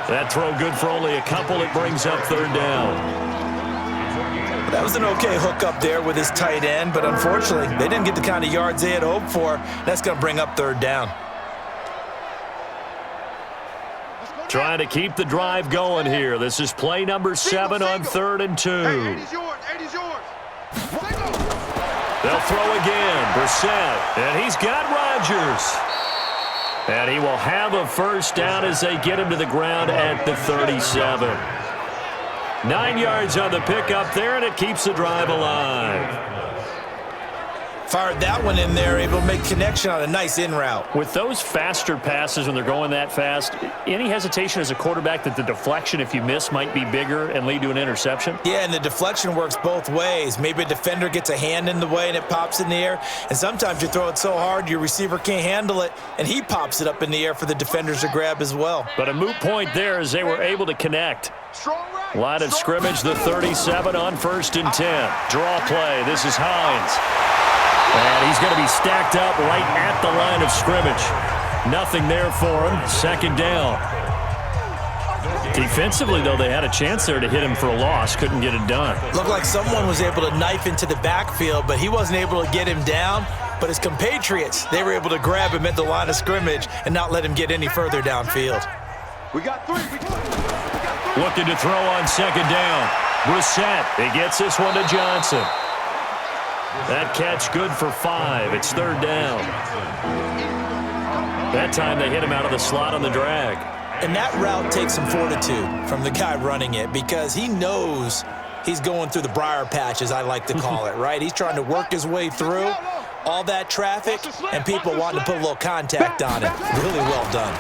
That throw good for only a couple. It brings up 3rd down. That was an okay hook up there with his tight end, but unfortunately, they didn't get the kind of yards they had hoped for. That's going to bring up 3rd down. Trying to keep the drive going here. This is play number 7 on 3rd and 2. Hey, 80's yours. 80's yours. They'll throw again. Brissett. And he's got Rodgers. And he will have a 1st down as they get him to the ground at the 37. 9 yards on the pickup there, and it keeps the drive alive. Fired that one in there, able to make connection on a nice in route. With those faster passes when they're going that fast, any hesitation as a quarterback that the deflection, if you miss, might be bigger and lead to an interception? Yeah, and the deflection works both ways. Maybe a defender gets a hand in the way and it pops in the air, and sometimes you throw it so hard your receiver can't handle it, and he pops it up in the air for the defenders to grab as well. But a moot point there as they were able to connect. Line of scrimmage, the 37 on 1st and 10. Draw play. This is Hines. And he's going to be stacked up right at the line of scrimmage. Nothing there for him. 2nd down. Defensively, though, they had a chance there to hit him for a loss. Couldn't get it done. Looked like someone was able to knife into the backfield, but he wasn't able to get him down. But his compatriots, they were able to grab him at the line of scrimmage and not let him get any further downfield. We got 3. Looking to throw on second down. Brissett, he gets this one to Johnson. That catch good for 5. It's third down. That time they hit him out of the slot on the drag. And that route takes some fortitude from the guy running it because he knows he's going through the briar patch, as I like to call it, right? He's trying to work his way through all that traffic and people wanting to put a little contact on it. Really well done.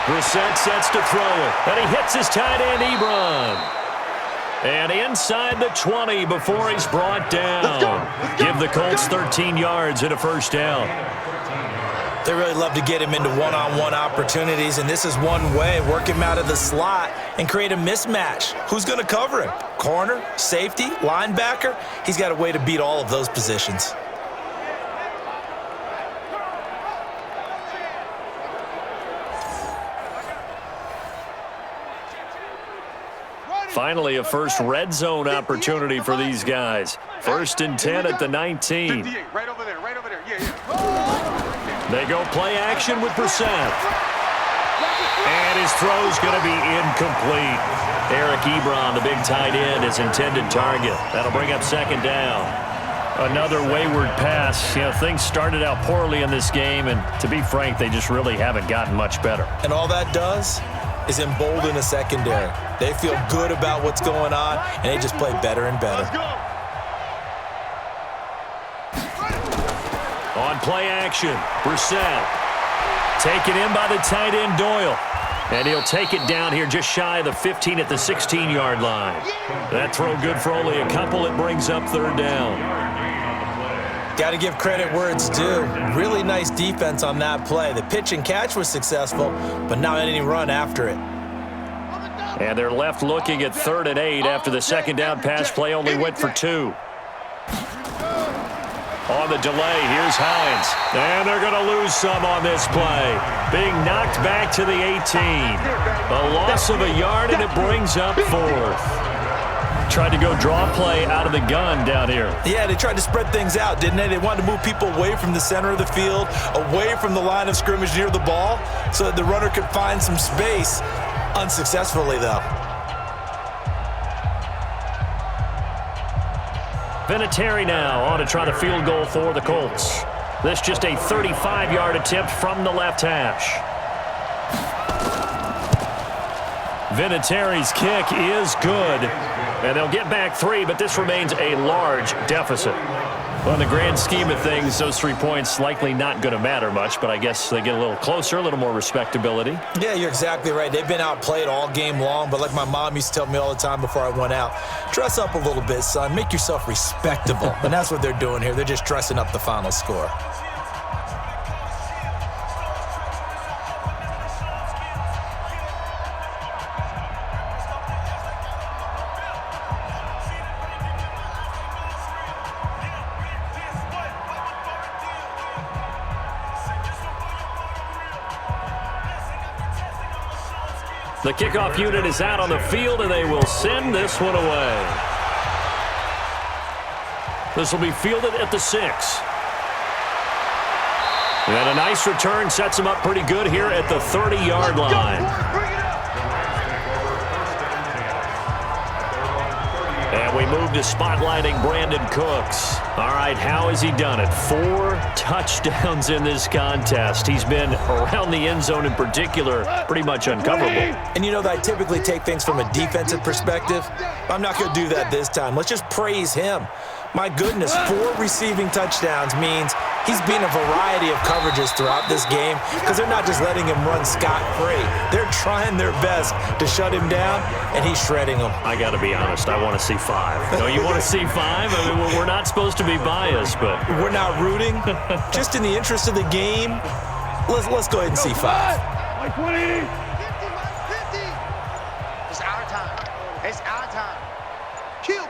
Brissett sets to throw it, and he hits his tight end, Ebron. And inside the 20 before he's brought down. Give the Colts 13 yards and a first down. They really love to get him into one-on-one opportunities, and this is one way. Work him out of the slot and create a mismatch. Who's going to cover him? Corner, safety, linebacker? He's got a way to beat all of those positions. Finally, a first red zone opportunity for these guys. 1st and 10 at the 19. Right over there, right over there. Yeah. They go play action with Brissett. And his throw's going to be incomplete. Eric Ebron, the big tight end, his intended target. That'll bring up second down. Another wayward pass. You know, things started out poorly in this game, and to be frank, they just really haven't gotten much better. And all that does is embolden a secondary. They feel good about what's going on, and they just play better and better. On play action, Brissett taken in by the tight end Doyle. And he'll take it down here just shy of the 15 at the 16-yard line. That throw good for only a couple. It brings up third down. Got to give credit where it's due. Really nice defense on that play. The pitch and catch was successful, but not any run after it. And they're left looking at 3rd and 8 after the second down pass play only went for 2. On the delay, here's Hines. And they're going to lose some on this play. Being knocked back to the 18. A loss of a yard, and it brings up 4th. Tried to go draw play out of the gun down here. Yeah, they tried to spread things out, didn't they? They wanted to move people away from the center of the field, away from the line of scrimmage near the ball, so that the runner could find some space. Unsuccessfully, though. Vinatieri now on to try to field goal for the Colts. This just a 35-yard attempt from the left hash. Vinatieri's kick is good. And they'll get back 3, but this remains a large deficit. Well, in the grand scheme of things, those 3 points likely not going to matter much, but I guess they get a little closer, a little more respectability. Yeah, you're exactly right. They've been outplayed all game long, but like my mom used to tell me all the time before I went out, dress up a little bit, son. Make yourself respectable. And that's what they're doing here. They're just dressing up the final score. The kickoff unit is out on the field, and they will send this one away. This will be fielded at the 6. And a nice return sets him up pretty good here at the 30-yard line. And we move to spotlighting Brandon Cooks. All right, how has he done it? 4 touchdowns in this contest. He's been around the end zone in particular, pretty much uncoverable. And you know that I typically take things from a defensive perspective. I'm not going to do that this time. Let's just praise him. My goodness, 4 receiving touchdowns means he's been a variety of coverages throughout this game because they're not just letting him run scot-free. They're trying their best to shut him down, and he's shredding them. I got to be honest, I want to see 5. No, you want to see 5? I mean, we're not supposed to be biased, but we're not rooting. Just in the interest of the game, let's go ahead and see 5. Like 20. 50, 50. It's our time. It's our time. Kill.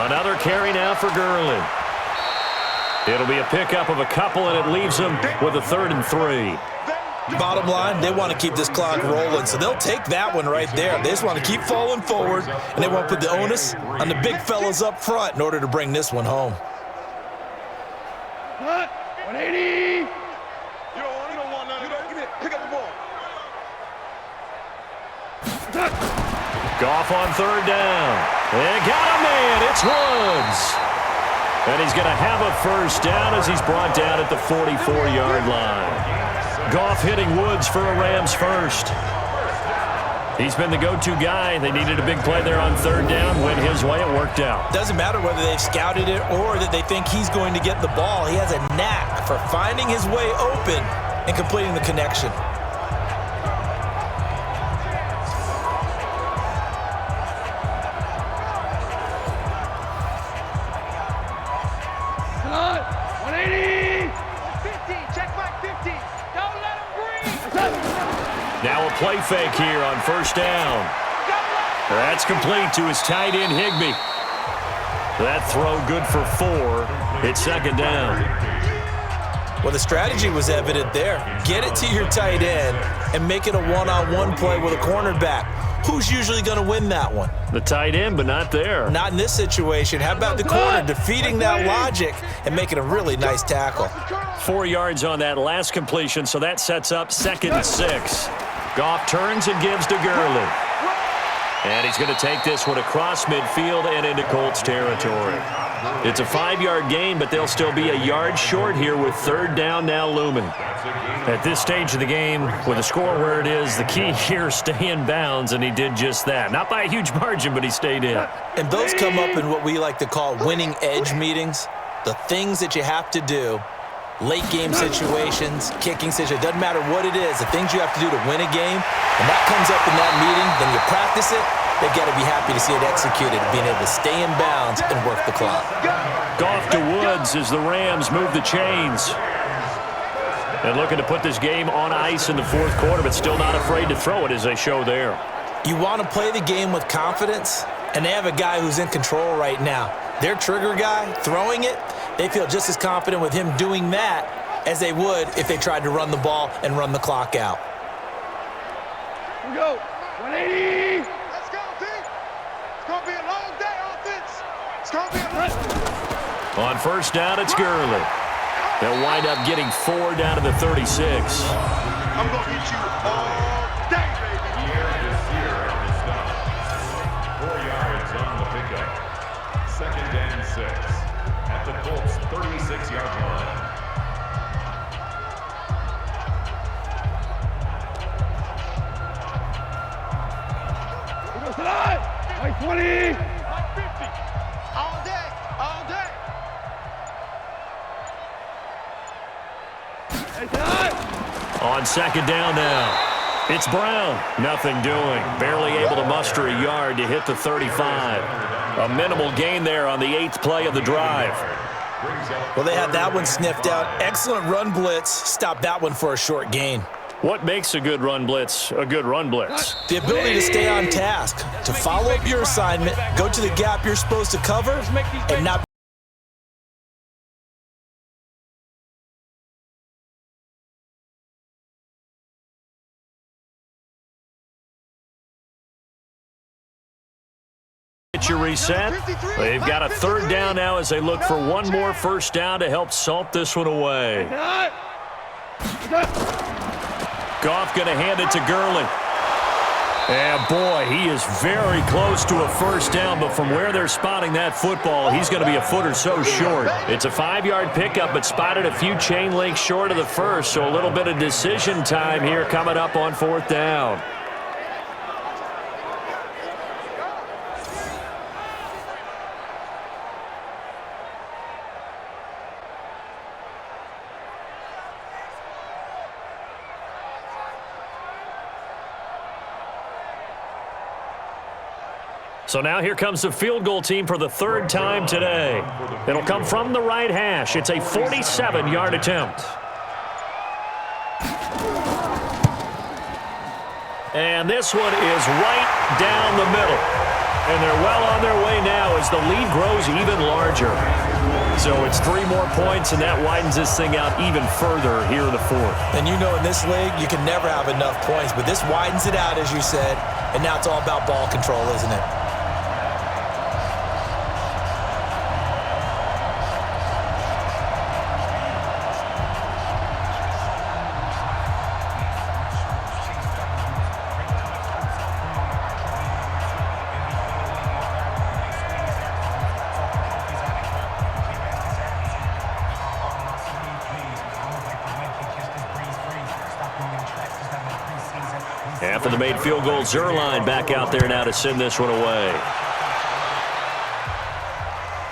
another carry now for Gurley. It'll be a pickup of a couple, and it leaves them with a 3rd and 3. Bottom line, they want to keep this clock rolling, so they'll take that one right there. They just want to keep falling forward, and they want to put the onus on the big fellas up front in order to bring this one home. Cut. 180. You don't want none of that. Pick up the ball. Goff on third down. They got a man. It's Woods. And he's going to have a first down as he's brought down at the 44-yard line. Goff hitting Woods for a Rams first. He's been the go-to guy. They needed a big play there on third down. Went his way. It worked out. Doesn't matter whether they've scouted it or that they think he's going to get the ball. He has a knack for finding his way open and completing the connection. Now a play fake here on first down. That's complete to his tight end, Higbee. That throw good for 4. It's second down. Well, the strategy was evident there. Get it to your tight end and make it a one-on-one play with a cornerback. Who's usually going to win that one? The tight end, but not there. Not in this situation. How about the corner defeating that logic and making a really nice tackle? 4 yards on that last completion, so that sets up 2nd and 6. Goff turns and gives to Gurley. And he's going to take this one across midfield and into Colts territory. It's a 5-yard gain, but they'll still be a yard short here with third down now looming. At this stage of the game, with the score where it is, the key here is stay in bounds, and he did just that. Not by a huge margin, but he stayed in. And those come up in what we like to call winning edge meetings. The things that you have to do. Late game situations, kicking situations, doesn't matter what it is, the things you have to do to win a game, and that comes up in that meeting, then you practice it, they've got to be happy to see it executed, being able to stay in bounds and work the clock. Goff to Woods as the Rams move the chains. And looking to put this game on ice in the fourth quarter, but still not afraid to throw it as they show there. You want to play the game with confidence, and they have a guy who's in control right now. Their trigger guy, throwing it, they feel just as confident with him doing that as they would if they tried to run the ball and run the clock out. Here we go. 180. Let's go, team. It's going to be a long day, offense. It's going to be a long. On first down, it's Gurley. They'll wind up getting 4 down to the 36. I'm going to get you all day, baby. Here is here on the stop. 4 yards on the pickup. 2nd and 6 at the Colts 36-yard line. Here goes the line. Like 20. Like 50. All day. All day. Hey, tonight. On 2nd down now. It's Brown. Nothing doing. Barely able to muster a yard to hit the 35. A minimal gain there on the 8th play of the drive. Well, they had that one sniffed out. Excellent run blitz. Stopped that one for a short gain. What makes a good run blitz a good run blitz? The ability to stay on task, to follow up your assignment, go to the gap you're supposed to cover, and not get you reset. They've got a 3rd down now as they look for one more first down to help salt this one away. Goff going to hand it to Gurley. And boy, he is very close to a first down, but from where they're spotting that football, he's going to be a foot or so short. It's a 5-yard pickup, but spotted a few chain links short of the first, so a little bit of decision time here coming up on 4th down. So now here comes the field goal team for the 3rd time today. It'll come from the right hash. It's a 47-yard attempt. And this one is right down the middle. And they're well on their way now as the lead grows even larger. So it's 3 more points, and that widens this thing out even further here in the 4th. And you know in this league, you can never have enough points, but this widens it out, as you said, and now it's all about ball control, isn't it? for the made field goal. Zerline back out there now to send this one away.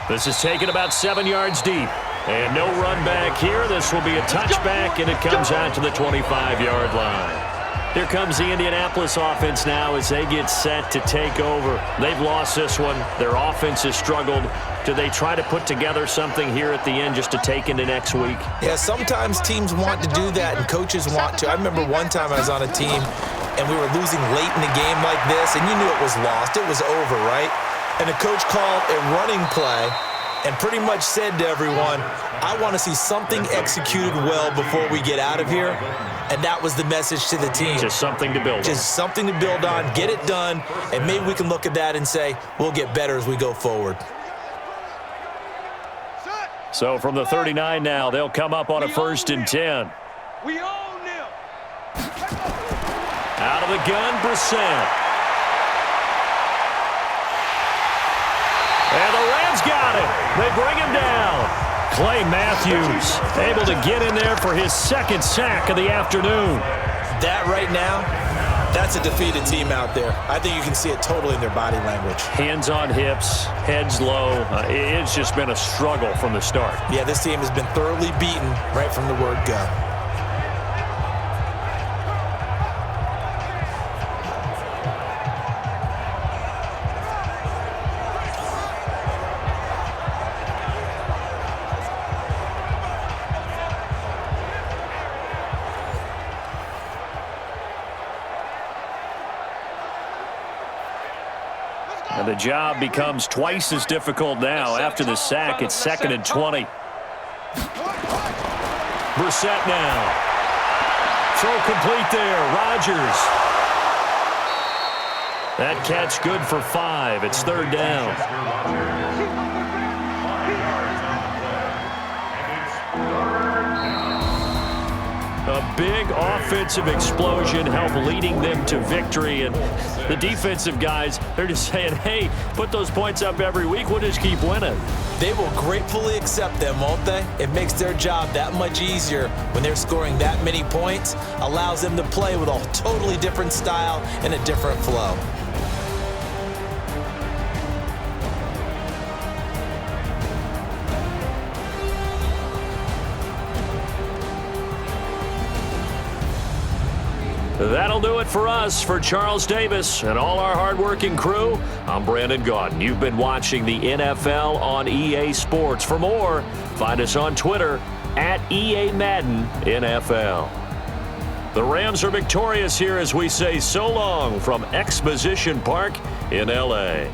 This is taken about 7 yards deep. And no run back here. This will be a touchback, and it comes out to the 25-yard line. Here comes the Indianapolis offense now as they get set to take over. They've lost this one. Their offense has struggled. Do they try to put together something here at the end just to take into next week? Yeah, sometimes teams want to do that and coaches want to. I remember one time I was on a team and we were losing late in a game like this, and you knew it was lost. It was over, right? And the coach called a running play and pretty much said to everyone, I want to see something executed well before we get out of here. And that was the message to the team. Just something to build on. Just something to build on, get it done, and maybe we can look at that and say, we'll get better as we go forward. So from the 39 now, they'll come up on a 1st and 10. We own them. Out of the gun, Brissett. And the Rams got it. They bring him down. Clay Matthews able to get in there for his 2nd sack of the afternoon. That right now, that's a defeated team out there. I think you can see it totally in their body language. Hands on hips, heads low. It's just been a struggle from the start. Yeah, this team has been thoroughly beaten right from the word go. And the job becomes twice as difficult now. After the sack, it's 2nd and 20. Brissett now. Throw complete there. Rodgers. That catch good for 5. It's 3rd down. A big offensive explosion helped leading them to victory. And the defensive guys, they're just saying, hey, put those points up every week. We'll just keep winning. They will gratefully accept them, won't they? It makes their job that much easier when they're scoring that many points. Allows them to play with a totally different style and a different flow. That'll do it for us. For Charles Davis and all our hardworking crew, I'm Brandon Gaudin. You've been watching the NFL on EA Sports. For more, find us on Twitter at EA Madden NFL. The Rams are victorious here as we say so long from Exposition Park in L.A.